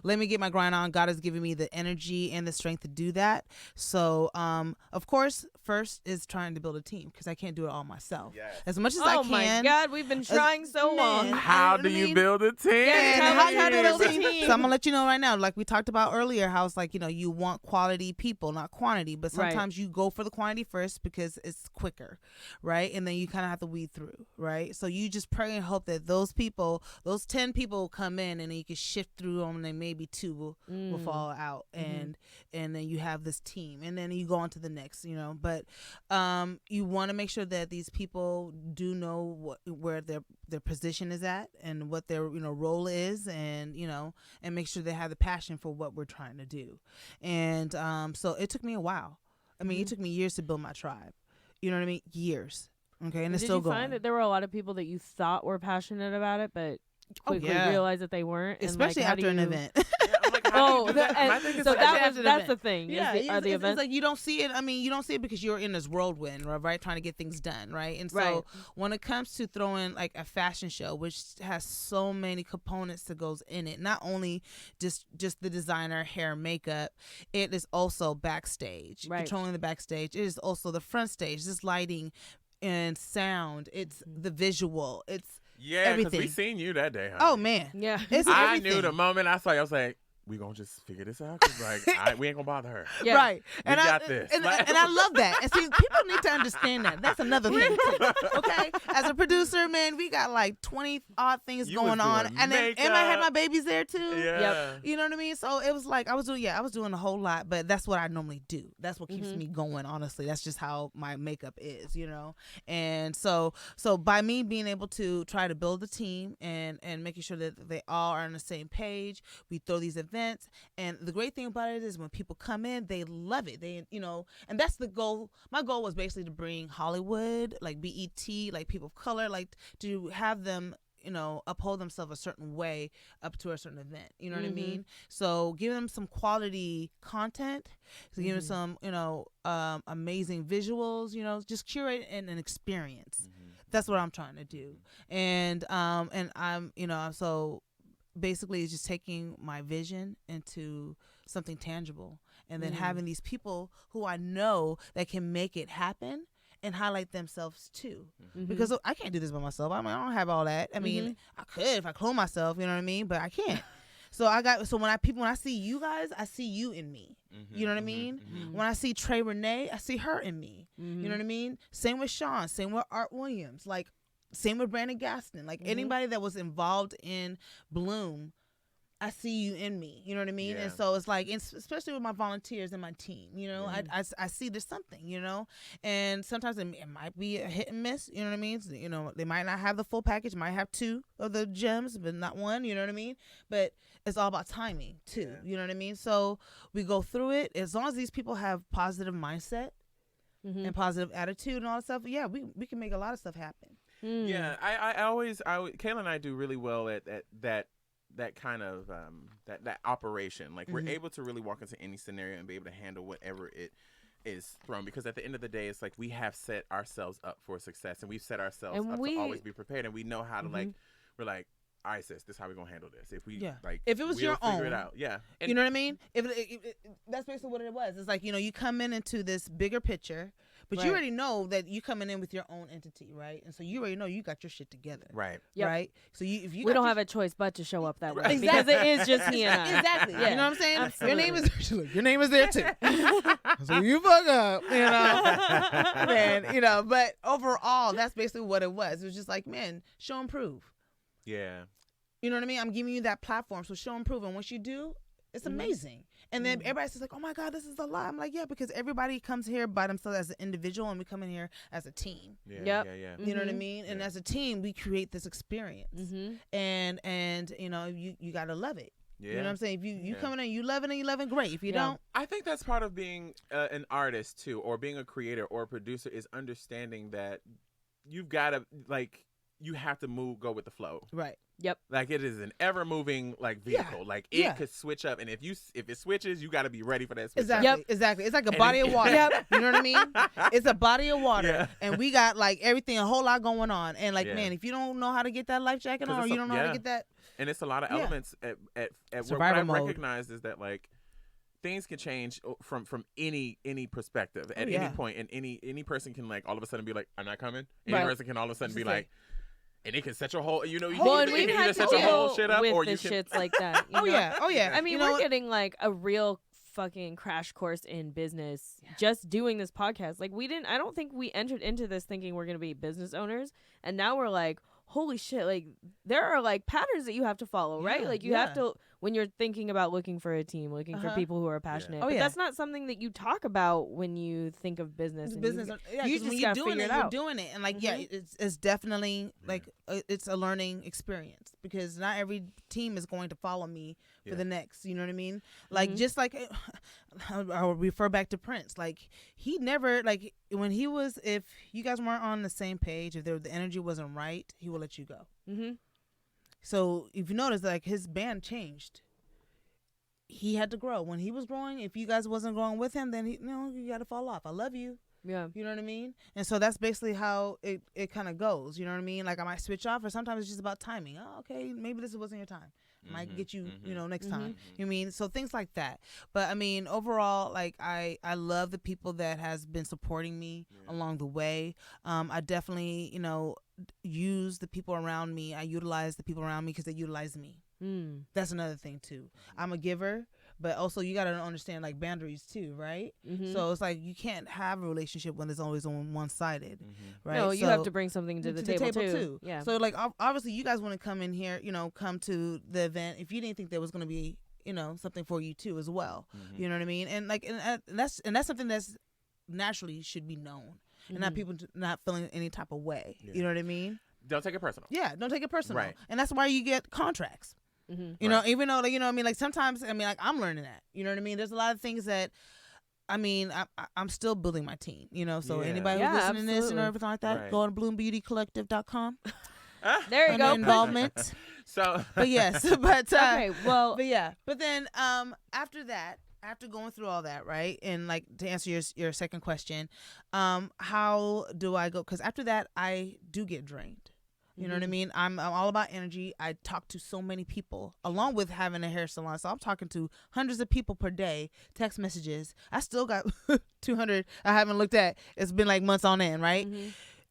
let me get my grind on. God has given me the energy and the strength to do that. So, of course, first is trying to build a team because I can't do it all myself. Yes. As much as I can. Oh, my God. We've been trying so long. How do you build a team? How do you build a team? So I'm going to let you know right now, like we talked about earlier, how it's like, you want quality people, not quantity, but sometimes you go for the quantity first because it's quicker, right? And then you kind of have to weed through, right? So you just pray and hope that those 10 people will come in, and then you can shift through them, and then maybe 2 will fall out, and then you have this team, and then you go on to the next, But you want to make sure that these people do know where their position is at and what their role is, and and make sure they have the passion for what we're trying to do. And so it took me a while. I mean, it took me years to build my tribe. You know what I mean? Years. Okay, and it's still going. Did you find that there were a lot of people that you thought were passionate about it, but quickly realized that they weren't? Especially after an event. That's the thing. Are the events? It's like you don't see it. I mean, you don't see it because you're in this whirlwind, right? Trying to get things done, right? And so when it comes to throwing like a fashion show, which has so many components that goes in it, not only just the designer, hair, makeup, it is also backstage, controlling the backstage. It is also the front stage, just lighting and sound. It's the visual. It's everything. Because we seen you that day, honey. Oh man, yeah. It's I everything. knew the moment I saw you, I was like, we gonna just figure this out, cause like we ain't gonna bother her. Yeah. Right. We got this. And I love that. And see, people need to understand that. That's another thing too. Okay. As a producer, man, we got like 20 odd things going on, and then I had my babies there too. Yeah. Yep. You know what I mean? So it was like I was doing a whole lot, but that's what I normally do. That's what keeps me going. Honestly, that's just how my makeup is, And so by me being able to try to build a team and making sure that they all are on the same page, we throw these events. And the great thing about it is when people come in, they love it. They, and that's the goal. My goal was basically to bring Hollywood, like BET, like people of color, like to have them, uphold themselves a certain way up to a certain event. You know what I mean? So give them some quality content, give them some, amazing visuals, just curate an experience. That's what I'm trying to do. And I'm, so basically it's just taking my vision into something tangible, and then having these people who I know that can make it happen and highlight themselves too. Because I can't do this by myself. I don't have all that. I mean, I could if I clone myself, you know what I mean? But I can't. So when I see you guys, I see you in me. You know what I mean? When I see Trey Renee, I see her in me. You know what I mean? Same with Sean, same with Art Williams, like same with Brandon Gaston. Like anybody that was involved in Bloom, I see you in me. You know what I mean? Yeah. And so it's like, especially with my volunteers and my team, I see there's something, and sometimes it might be a hit and miss. You know what I mean? So, they might not have the full package, might have 2 of the gems, but not 1. You know what I mean? But it's all about timing too. Yeah. You know what I mean? So we go through it. As long as these people have positive mindset and positive attitude and all that stuff, yeah, we can make a lot of stuff happen. Yeah, Kayla and I do really well at that kind of that operation. Like we're able to really walk into any scenario and be able to handle whatever it is thrown, because at the end of the day, it's like we have set ourselves up for success, and we've set ourselves up to always be prepared, and we know how to we're like, all right, sis, this is how we're gonna handle this. If we if it was your own, figure it out. Yeah, and you know what I mean. If that's basically what it was. It's like you come into this bigger picture. But you already know that you coming in with your own entity, right? And so you already know you got your shit together, right? Yep. Right. So if you we don't have a choice but to show up that way because it is just me and I. Exactly. Yeah. You know what I'm saying? Absolutely. Your name is there too. So you fuck up, man. But overall, that's basically what it was. It was just like, man, show and prove. Yeah. You know what I mean? I'm giving you that platform, so show and prove. And once you do, It's amazing. And then everybody's just like, oh my God, this is a lot. I'm like, yeah, because everybody comes here by themselves as an individual, and we come in here as a team. Yeah. You know what I mean? And as a team, we create this experience. And you know, you got to love it. Yeah. You know what I'm saying? If you come in and you love it, great. If you don't. I think that's part of being an artist too, or being a creator or a producer, is understanding that you've got to, like, you have to go with the flow. Right. Yep. Like, it is an ever moving, like, vehicle. Yeah. Like, it could switch up, and if it switches, you got to be ready for that switch. Exactly. It's like a body of water. You know what I mean? It's a body of water, and we got like everything, a whole lot going on. And like, man, if you don't know how to get that life jacket on, or you don't know how to get that, and it's a lot of elements at survival what I mode. recognize is that, like, things can change from any perspective at any point, and any person can, like, all of a sudden be like, I'm not coming. Any person can all of a sudden be like. And it can set your whole, you know, you can either set your whole shit up, with or the you can. Shits like that. You know? Oh yeah. I mean, we're getting like a real fucking crash course in business just doing this podcast. Like, I don't think we entered into this thinking we're gonna be business owners, and now we're like, holy shit! Like, there are like patterns that you have to follow, right? Like, you have to, when you're thinking about looking for a team, looking for people who are passionate. But that's not something that you talk about when you think of business. Business, you just gotta figure it out. You're doing it, and like, it's definitely like it's a learning experience, because not every team is going to follow me for the next. You know what I mean? Like, just like I'll refer back to Prince. Like, he never, like, when he was, if you guys weren't on the same page, if the energy wasn't right, he will let you go. So if you notice, like, his band changed. He had to grow. When he was growing, if you guys wasn't growing with him, then you got to fall off. I love you. Yeah. You know what I mean? And so that's basically how it kind of goes. You know what I mean? Like, I might switch off, or sometimes it's just about timing. Oh, okay, maybe this wasn't your time. I might get you, next time. You know what I mean? So things like that. But I mean, overall, like, I love the people that has been supporting me along the way. I definitely, use the people around me. I utilize the people around me because they utilize me. That's another thing too. I'm a giver, but also you got to understand, like, boundaries too, right? So it's like, you can't have a relationship when it's always on one-sided, right? No, you have to bring something to the table too. Yeah. So, like, obviously you guys want to come in here, come to the event if you didn't think there was going to be, something for you too as well. You know what I mean? And like, and that's something that's naturally should be known, and not people not feeling any type of way. You know what I mean? Don't take it personal. Yeah, don't take it personal. Right. And that's why you get contracts. You know, even though, like, I mean, like, sometimes, I mean, like, I'm learning that. You know what I mean? There's a lot of things that, I mean, I'm still building my team. So anybody who's listening to this and everything like that, go on bloombeautycollective.com. There you go. Involvement. But yes, but okay, well, but yeah, but then after that. After going through all that, right, and like, to answer your second question, how do I go? Because after that, I do get drained. You know what I mean? I'm all about energy. I talk to so many people, along with having a hair salon. So I'm talking to hundreds of people per day, text messages. I still got 200 I haven't looked at. It's been like months on end, right?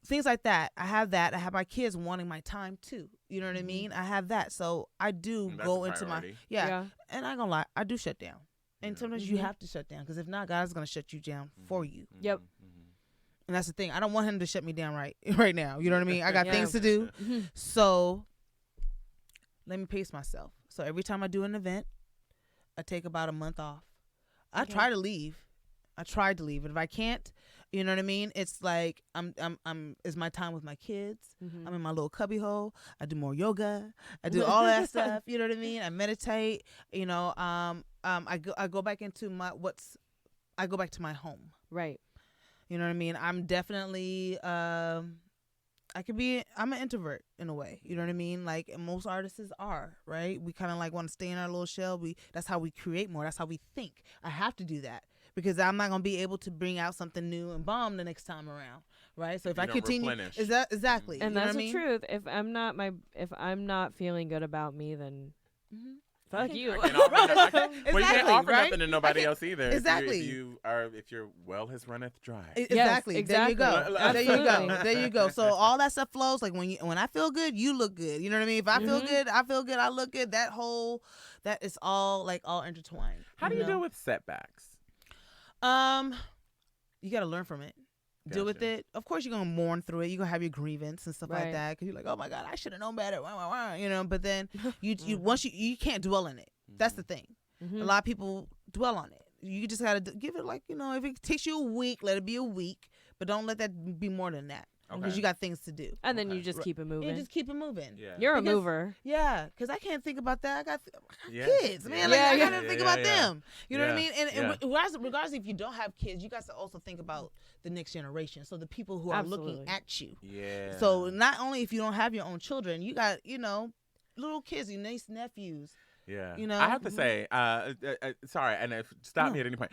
Things like that. I have that. I have my kids wanting my time too. You know what I mean? I have that. So I do go into my, and I ain't gonna lie, I do shut down. And sometimes you have to shut down, because if not, God's going to shut you down for you. Yep. And that's the thing. I don't want him to shut me down right now. You know what I mean? I got things to do. So let me pace myself. So every time I do an event, I take about a month off. I try to leave. I tried to leave. And if I can't, you know what I mean? It's like it's my time with my kids. I'm in my little cubby hole. I do more yoga. I do all that stuff. You know what I mean? I meditate. I go back into I go back to my home. Right. You know what I mean? I'm definitely I'm an introvert in a way. You know what I mean? Like, most artists are, right? We kind of like want to stay in our little shell. That's how we create more. That's how we think. I have to do that, because I'm not going to be able to bring out something new and bomb the next time around, right? So if I continue, exactly, and that's the truth. If I'm not feeling good about me, then fuck you. Well, you can't offer nothing to nobody else either. Exactly. If your well has runneth dry. Exactly. There you go. There you go. So all that stuff flows. Like, when I feel good, you look good. You know what I mean? If I feel good, I look good. That is all intertwined. How do you deal with setbacks? You got to learn from it. Gotcha. Deal with it. Of course, you're gonna mourn through it. You're gonna have your grievance and stuff like that, because you're like, oh my God, I should have known better. But then you once you can't dwell in it. That's the thing. A lot of people dwell on it. You just got to give it like, if it takes you a week, let it be a week, but don't let that be more than that. Because you got things to do. And then you just keep it moving. You just keep it moving. Yeah. You're a mover. Yeah, because I can't think about that. I got kids, man. Like, I got to think about them. You know what I mean? And regardless if you don't have kids, you got to also think about the next generation. So the people who are looking at you. Yeah. So not only if you don't have your own children, you got, little kids, your niece, nephews. Yeah. I have to say, sorry, and stop me at any point.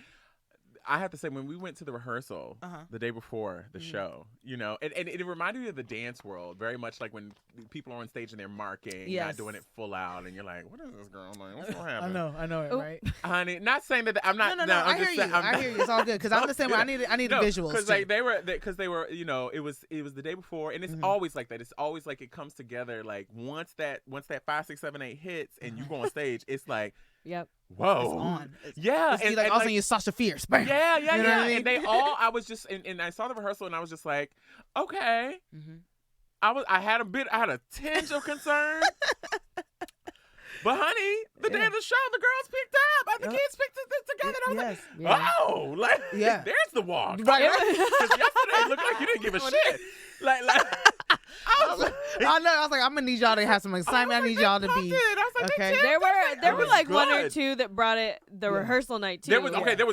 I have to say, when we went to the rehearsal the day before the show, and it reminded me of the dance world, very much like when people are on stage and they're marking, not doing it full out, and you're like, what is this girl? I'm like, what's going to happen? I know it, right? Honey, not saying that I'm not. No, I hear you. I hear you. It's all good because I'm the same way. I need visuals because they were, it was the day before, and it's always like that. It's always like it comes together. Like once that 5, 6, 7, 8 hits, and you go on stage, it's like. Yep. Whoa. It's on. Yeah. It's like also you're Sasha Fierce. Bam. Yeah. You know what I mean? And they all, I was just, and I saw the rehearsal and I was just like, okay. I had a tinge of concern. But honey, the day of the show, the girls picked up. And the kids picked it together. And I was like, oh, there's the walk. Right. Because yesterday it looked like you didn't give a shit. Like I was like, I'm gonna need y'all to have some excitement. I need y'all to be okay. There were like one or two that brought it the rehearsal night too.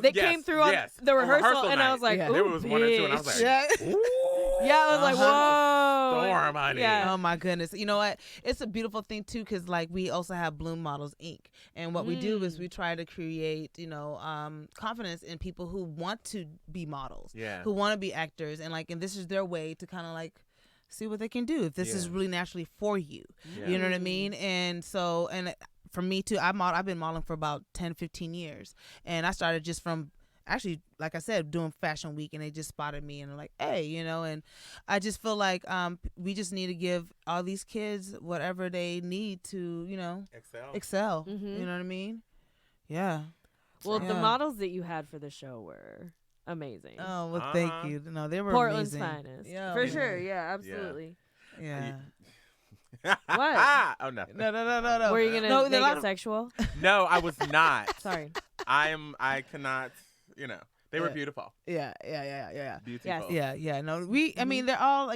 They came through on the rehearsal and I was like, ooh, there was one or two, and I was like, I was like, whoa, storm, honey. Yeah. Oh my goodness. You know what? It's a beautiful thing too, because like we also have Bloom Models Inc. And what we do is we try to create, confidence in people who want to be models, who want to be actors, and this is their way to kind of like see what they can do if this is really naturally for you. You know what I mean? And so, and for me too, I've been modeling for about 10, 15 years, and I started just from actually, like I said, doing Fashion Week, and they just spotted me and they're like, hey, and I just feel like we just need to give all these kids whatever they need to, excel. You know what I mean? Yeah. Well, the models that you had for the show were amazing. Oh, well, thank you. No, they were Portland's amazing. finest. Yeah, for sure. Yeah, absolutely. Yeah. What? Oh, no. No. Were you gonna make it sexual? No, I was not. Sorry. I cannot. They were beautiful. Yeah. Beautiful. Yeah. No, I mean, they're all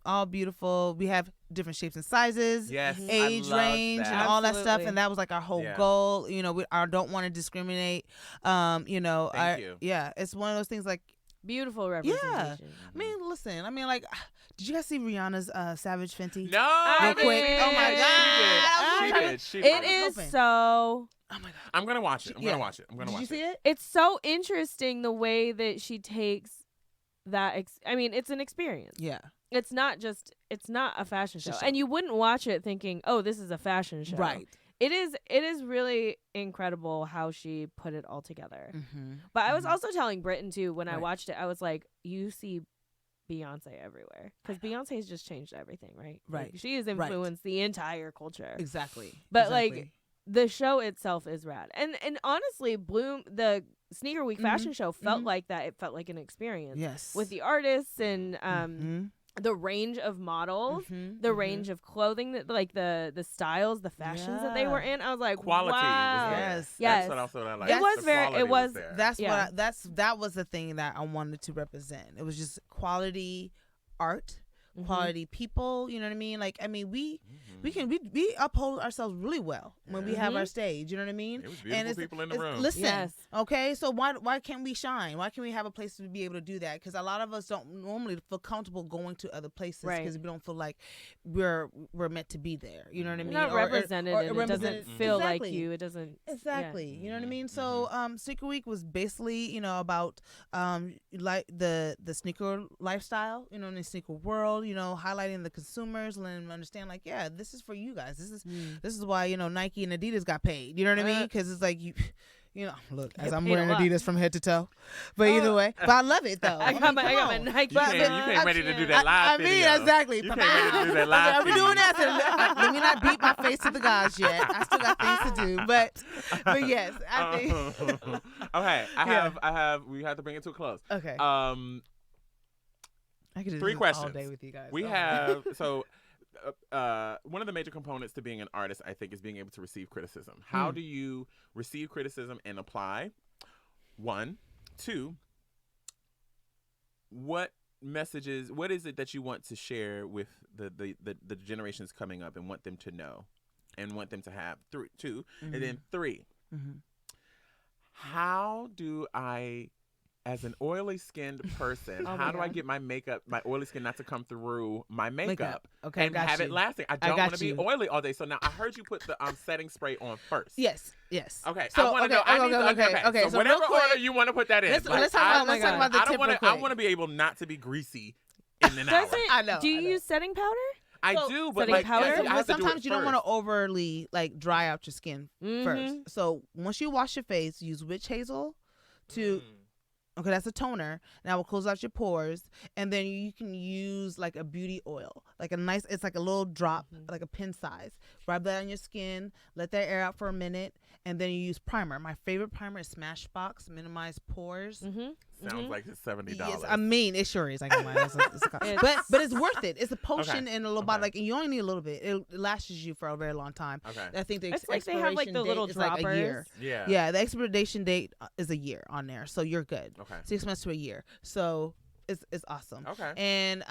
all beautiful. We have different shapes and sizes, age range, and all that stuff. And that was like our whole goal. We don't want to discriminate. Thank you. Yeah, it's one of those things like beautiful representation. Yeah. I mean, listen. Did you guys see Rihanna's Savage Fenty? No. Real quick. Oh my God. She did. It is so. Oh my God. I'm gonna watch it. I'm gonna watch it. Did you see it? It's so interesting the way that she takes that. It's an experience. Yeah. It's not a fashion show. And you wouldn't watch it thinking, oh, this is a fashion show. Right. It is really incredible how she put it all together. But I was also telling Britton too, when I watched it, I was like, you see Beyonce everywhere, because Beyonce's just changed everything, right? Right. Like, she has influenced the entire culture. Exactly. But like the show itself is rad, and honestly, Bloom, the Sneaker Week fashion show felt like that. It felt like an experience. Yes. With the artists and the range of models, the range of clothing, that like the styles, the fashions that they were in. I was like, quality wow. was there. Yes. That's what I like. It was very. It was. That was the thing that I wanted to represent. It was just quality art, quality people. You know what I mean? Like, I mean, we uphold ourselves really well when we have our stage. You know what I mean? It was beautiful people in the room. Listen, okay. So why can't we shine? Why can't we have a place to be able to do that? Because a lot of us don't normally feel comfortable going to other places because we don't feel like we're meant to be there. You know what I mean? Not represented. It doesn't feel like you. It doesn't. Exactly. You know what I mean? So Sneaker Week was basically about like the sneaker lifestyle. You know, in the sneaker world. Highlighting the consumers, letting them understand like, yeah, this is for you guys. This is why Nike and Adidas got paid. You know what I mean? Because it's like look, as I'm wearing Adidas from head to toe, but either way, but I love it though. I got my Nike. You came ready to do that live video. I mean, exactly. You came ready to do that live Are we doing that? Let me not beat my face to the gods yet. I still got things to do, but yes, I think. Okay, we have to bring it to a close. Okay. I could do 3 this questions all day with you guys. We have so one of the major components to being an artist, I think, is being able to receive criticism. How do you receive criticism and apply? 1, 2. What messages? What is it that you want to share with the generations coming up and want them to know, and want them to have? 2, and then 3. How do I, as an oily skinned person, how do I get my oily skin not to come through my makeup okay, and have it lasting? I don't want to be oily all day. So now I heard you put the setting spray on first. Yes. Okay. So, I want to know. Okay. So whatever order you want to put that in. Let's talk about the tip real quick. I want to be able not to be greasy in an hour. I know. Do you use setting powder? I do, but like powder? But sometimes you don't want to overly dry out your skin first. So once you wash your face, use witch hazel to. Okay, that's a toner. Now we'll close out your pores, and then you can use like a beauty oil, like a nice. It's like a little drop, like a pin size. Rub that on your skin. Let that air out for a minute, and then you use primer. My favorite primer is Smashbox Minimize Pores. Sounds like it's $70. Yes, I mean it sure is. I can lie. But it's worth it. It's a potion and a little bottle. Like, and you only need a little bit. It lasts you for a very long time. Okay. I think the it's like they have like the little droppers. Like a year. Yeah. The expiration date is a year on there, so you're good. Okay. 6 months to a year. So it's awesome. Okay. And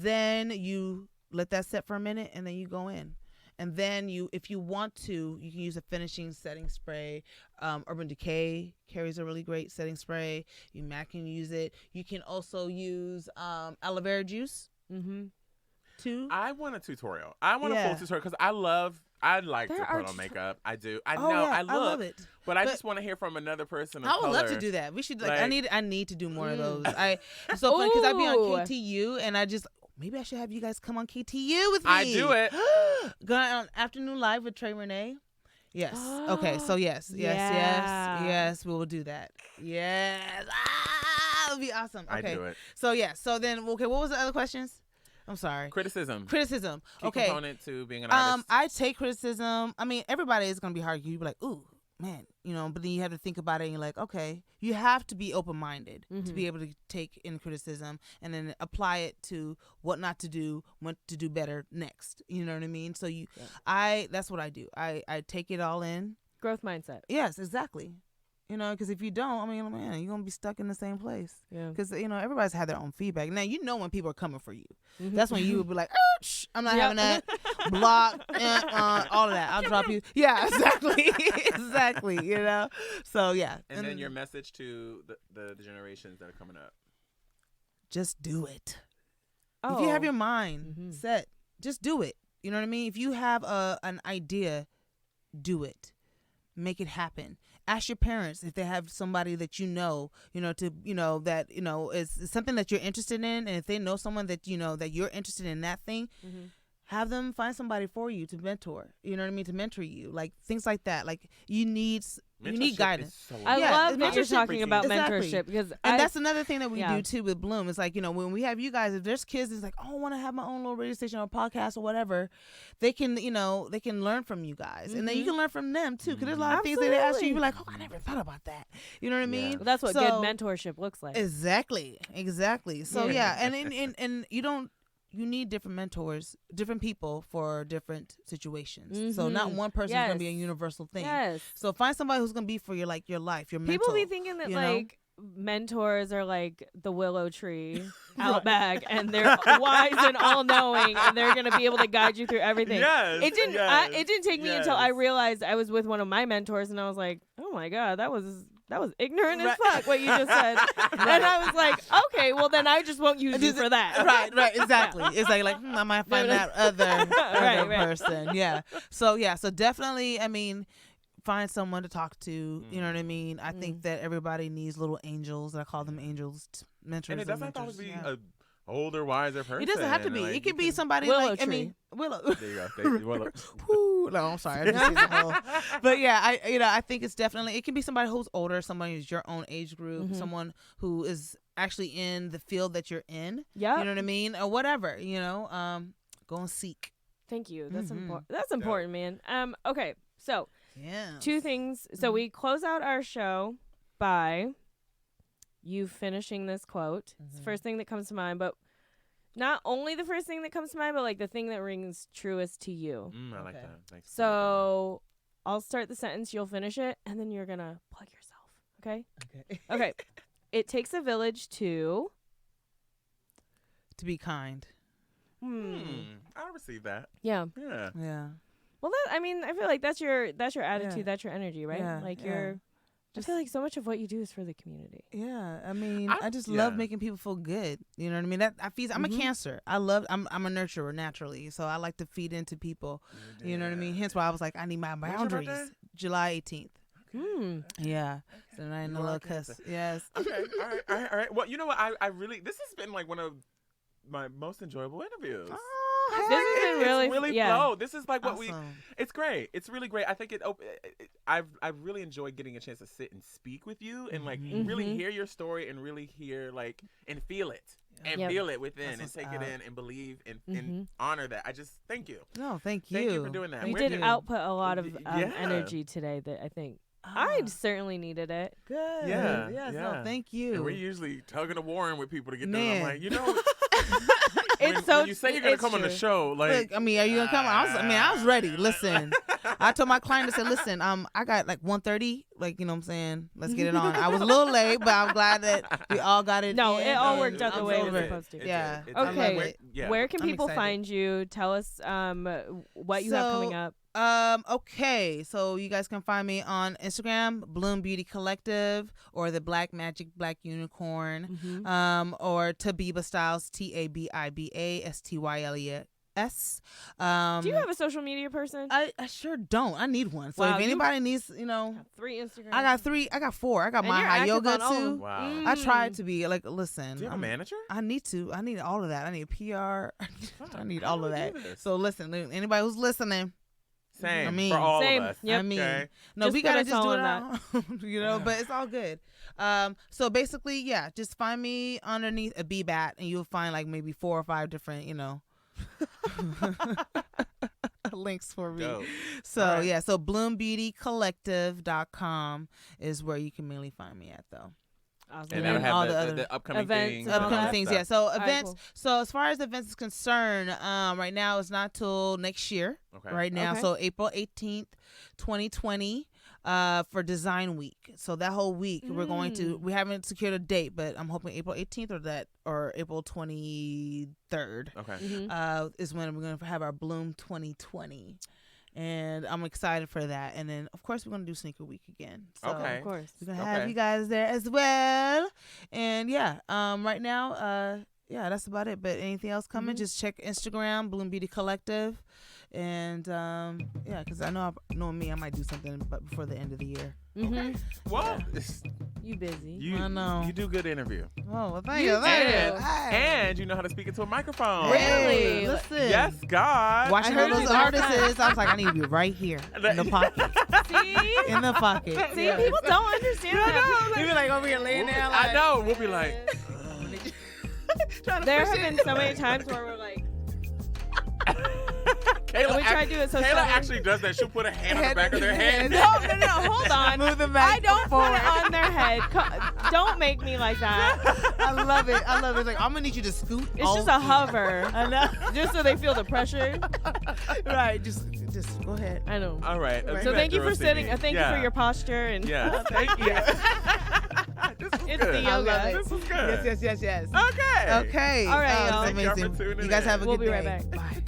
then you let that set for a minute, and then you go in. And then if you want to, you can use a finishing setting spray. Urban Decay carries a really great setting spray. Mac can use it. You can also use aloe vera juice. Too. I want a tutorial. I want a full tutorial because I like to put on makeup. I do. I love it. But I just want to hear from another person of I would color. love to do that. We should I need to do more of those. It's so funny because I be on KTU and maybe I should have you guys come on KTU with me. I do it. Go on Afternoon Live with Trey Renee. Yes. Okay. So yes, we will do that. Yes. It'll be awesome. Okay. I do it. So So then, what was the other questions? I'm sorry. Criticism. Key component to being an artist. I take criticism. I mean, everybody is gonna be hard. You'd be like, ooh, man, but then you have to think about it and you're like, okay, you have to be open-minded to be able to take in criticism and then apply it to what not to do, what to do better next. You know what I mean? So that's what I do. I take it all in. Growth mindset. Yes, exactly. Because if you don't, I mean, man, you're going to be stuck in the same place. Yeah. Because, everybody's had their own feedback. Now, when people are coming for you. That's when you would be like, I'm not having that. Block, all of that. I'll drop you. Yeah, exactly. Exactly, So, yeah. And then your message to the generations that are coming up. Just do it. If you have your mind set, just do it. You know what I mean? If you have an idea, do it. Make it happen. Ask your parents if they have somebody that that is something that you're interested in, and if they know someone that that you're interested in that thing, have them find somebody for you to mentor. You know what I mean? To mentor you, like things like that. Like you need guidance. I love that you're talking about mentorship because that's another thing that we do too with Bloom. It's like when we have you guys, if there's kids that's like, oh, I want to have my own little radio station or podcast or whatever, they can learn from you guys, and then you can learn from them too. Because there's a lot of things that they ask you, you're like, oh, I never thought about that. You know what I mean? Well, that's what good mentorship looks like. Exactly. So and you need different mentors, different people for different situations. So not one person is going to be a universal thing. Yes. So find somebody who's going to be for your life, your mental. People be thinking that mentors are like the willow tree out back and they're wise and all-knowing and they're going to be able to guide you through everying. Yes. It didn't take me until I realized I was with one of my mentors and I was like, oh my God, that was ignorant as fuck what you just said. And I was like, okay, well then I just won't use you for that. Right, exactly. It's like I might find that other person. Yeah. So definitely, I mean, find someone to talk to. You know what I mean? I think that everybody needs little angels. I call them angels, mentors. And it doesn't always be a older, wiser person. It doesn't have to be. It could be somebody Willow tree. Willow. There you go. Willow. No, I'm sorry. I just see the whole. But yeah, I think it's definitely. It can be somebody who's older, somebody who's your own age group, someone who is actually in the field that you're in. Yeah. You know what I mean, or whatever. Go and seek. Thank you. That's important. That's important, man. Okay, so. Yeah. 2 things. So we close out our show by you finishing this quote. It's the first thing that comes to mind. But not only the first thing that comes to mind, but like the thing that rings truest to you. I like that. Thanks. So I'll start the sentence, you'll finish it, and then you're gonna plug yourself. Okay. Okay. It takes a village to be kind. I receive that. Yeah. Well, I feel like that's your attitude, that's your energy, right? Yeah, like I feel like so much of what you do is for the community. Yeah, I just love making people feel good. You know what I mean? That I feed. I'm a Cancer. I'm a nurturer naturally, so I like to feed into people. Yeah. You know what I mean? Hence why I was like, I need my boundaries. July 18th. Yeah. So I know a little cuss. Yes. Okay. All right. Well, you know what? I really, this has been like one of my most enjoyable interviews. This has been really flow. This is like what it's great. It's really great. I think I've really enjoyed getting a chance to sit and speak with you and like really hear your story and really hear like and feel it. And feel it within and take it in and believe and honor that. I just thank you. No, thank you. Thank you for doing that. You did output a lot of energy today that I think I certainly needed it. Good. Yeah. Yes. No, thank you. And we're usually tugging and warring with people to get done. I'm like, when you say you're gonna come on the show, like, look, are you gonna come? I was ready. Listen, I told my client, I said, listen, I got like 1:30. Like, you know what I'm saying? Let's get it on. I was a little late, but I'm glad that we all got it. No, it all worked out the way it was supposed to. Yeah. Okay. Where can people find you? Tell us what you have coming up. Okay, so you guys can find me on Instagram, Bloom Beauty Collective, or the Black Magic Black Unicorn, or Tabiba Styles, TABIBASTYLES. Do you have a social media person? I sure don't. I need one. So if anybody needs, 3 Instagram. I got 4. I got my high yoga too. Wow. I tried to be like, listen. Do you have a manager? I need to. I need all of that. I need PR. I need all of that. So listen, anybody who's listening. Same. For all of us. Yep. Okay. No, we gotta just do it out. But it's all good. So basically, just find me underneath Abibat, and you'll find like maybe 4 or 5 different, links for me. Dope. So so bloombeautycollective.com is where you can mainly find me at, though. Awesome. And that'll have the upcoming things. Upcoming things, yeah. So events. Cool. So as far as events is concerned, right now it's not till next year. Okay. Right now, so April 18th, 2020, for Design Week. So that whole week we're going to. We haven't secured a date, but I'm hoping April 18th or April 23rd. Okay. Is when we're going to have our Bloom 2020. And I'm excited for that. And then, of course, we're going to do Sneaker Week again. So okay. Of course. We're going to have you guys there as well. And, right now, that's about it. But anything else coming, just check Instagram, Bloom Beauty Collective. And, because I know me, I might do something before the end of the year. Okay. Well, you busy. I know. You do good interview. Oh, well, thank you. And you know how to speak into a microphone. Really? Listen. Yes, God. Watching who those artists is, I was like, I need to be right here in the pocket. See? In the pocket. See, people don't understand that. You be like over here laying there. Like, I know. We'll be like. There have been so many times where we're like. Kayla, we try to do it so Kayla actually does that. She'll put a hand on the back of their head. No, hold on. Move them back I don't put it on their head. Don't make me like that. I love it. It's like, I'm going to need you to scoot. It's just a hover. I know. Just so they feel the pressure. Right. Just go ahead. I know. All right. So thank you for sitting. Thank you for your posture. And thank you. It's the yoga. This is good. Yes. Okay. Okay. All right, y'all. That's amazing. You guys have a good day. We'll be right back. Bye.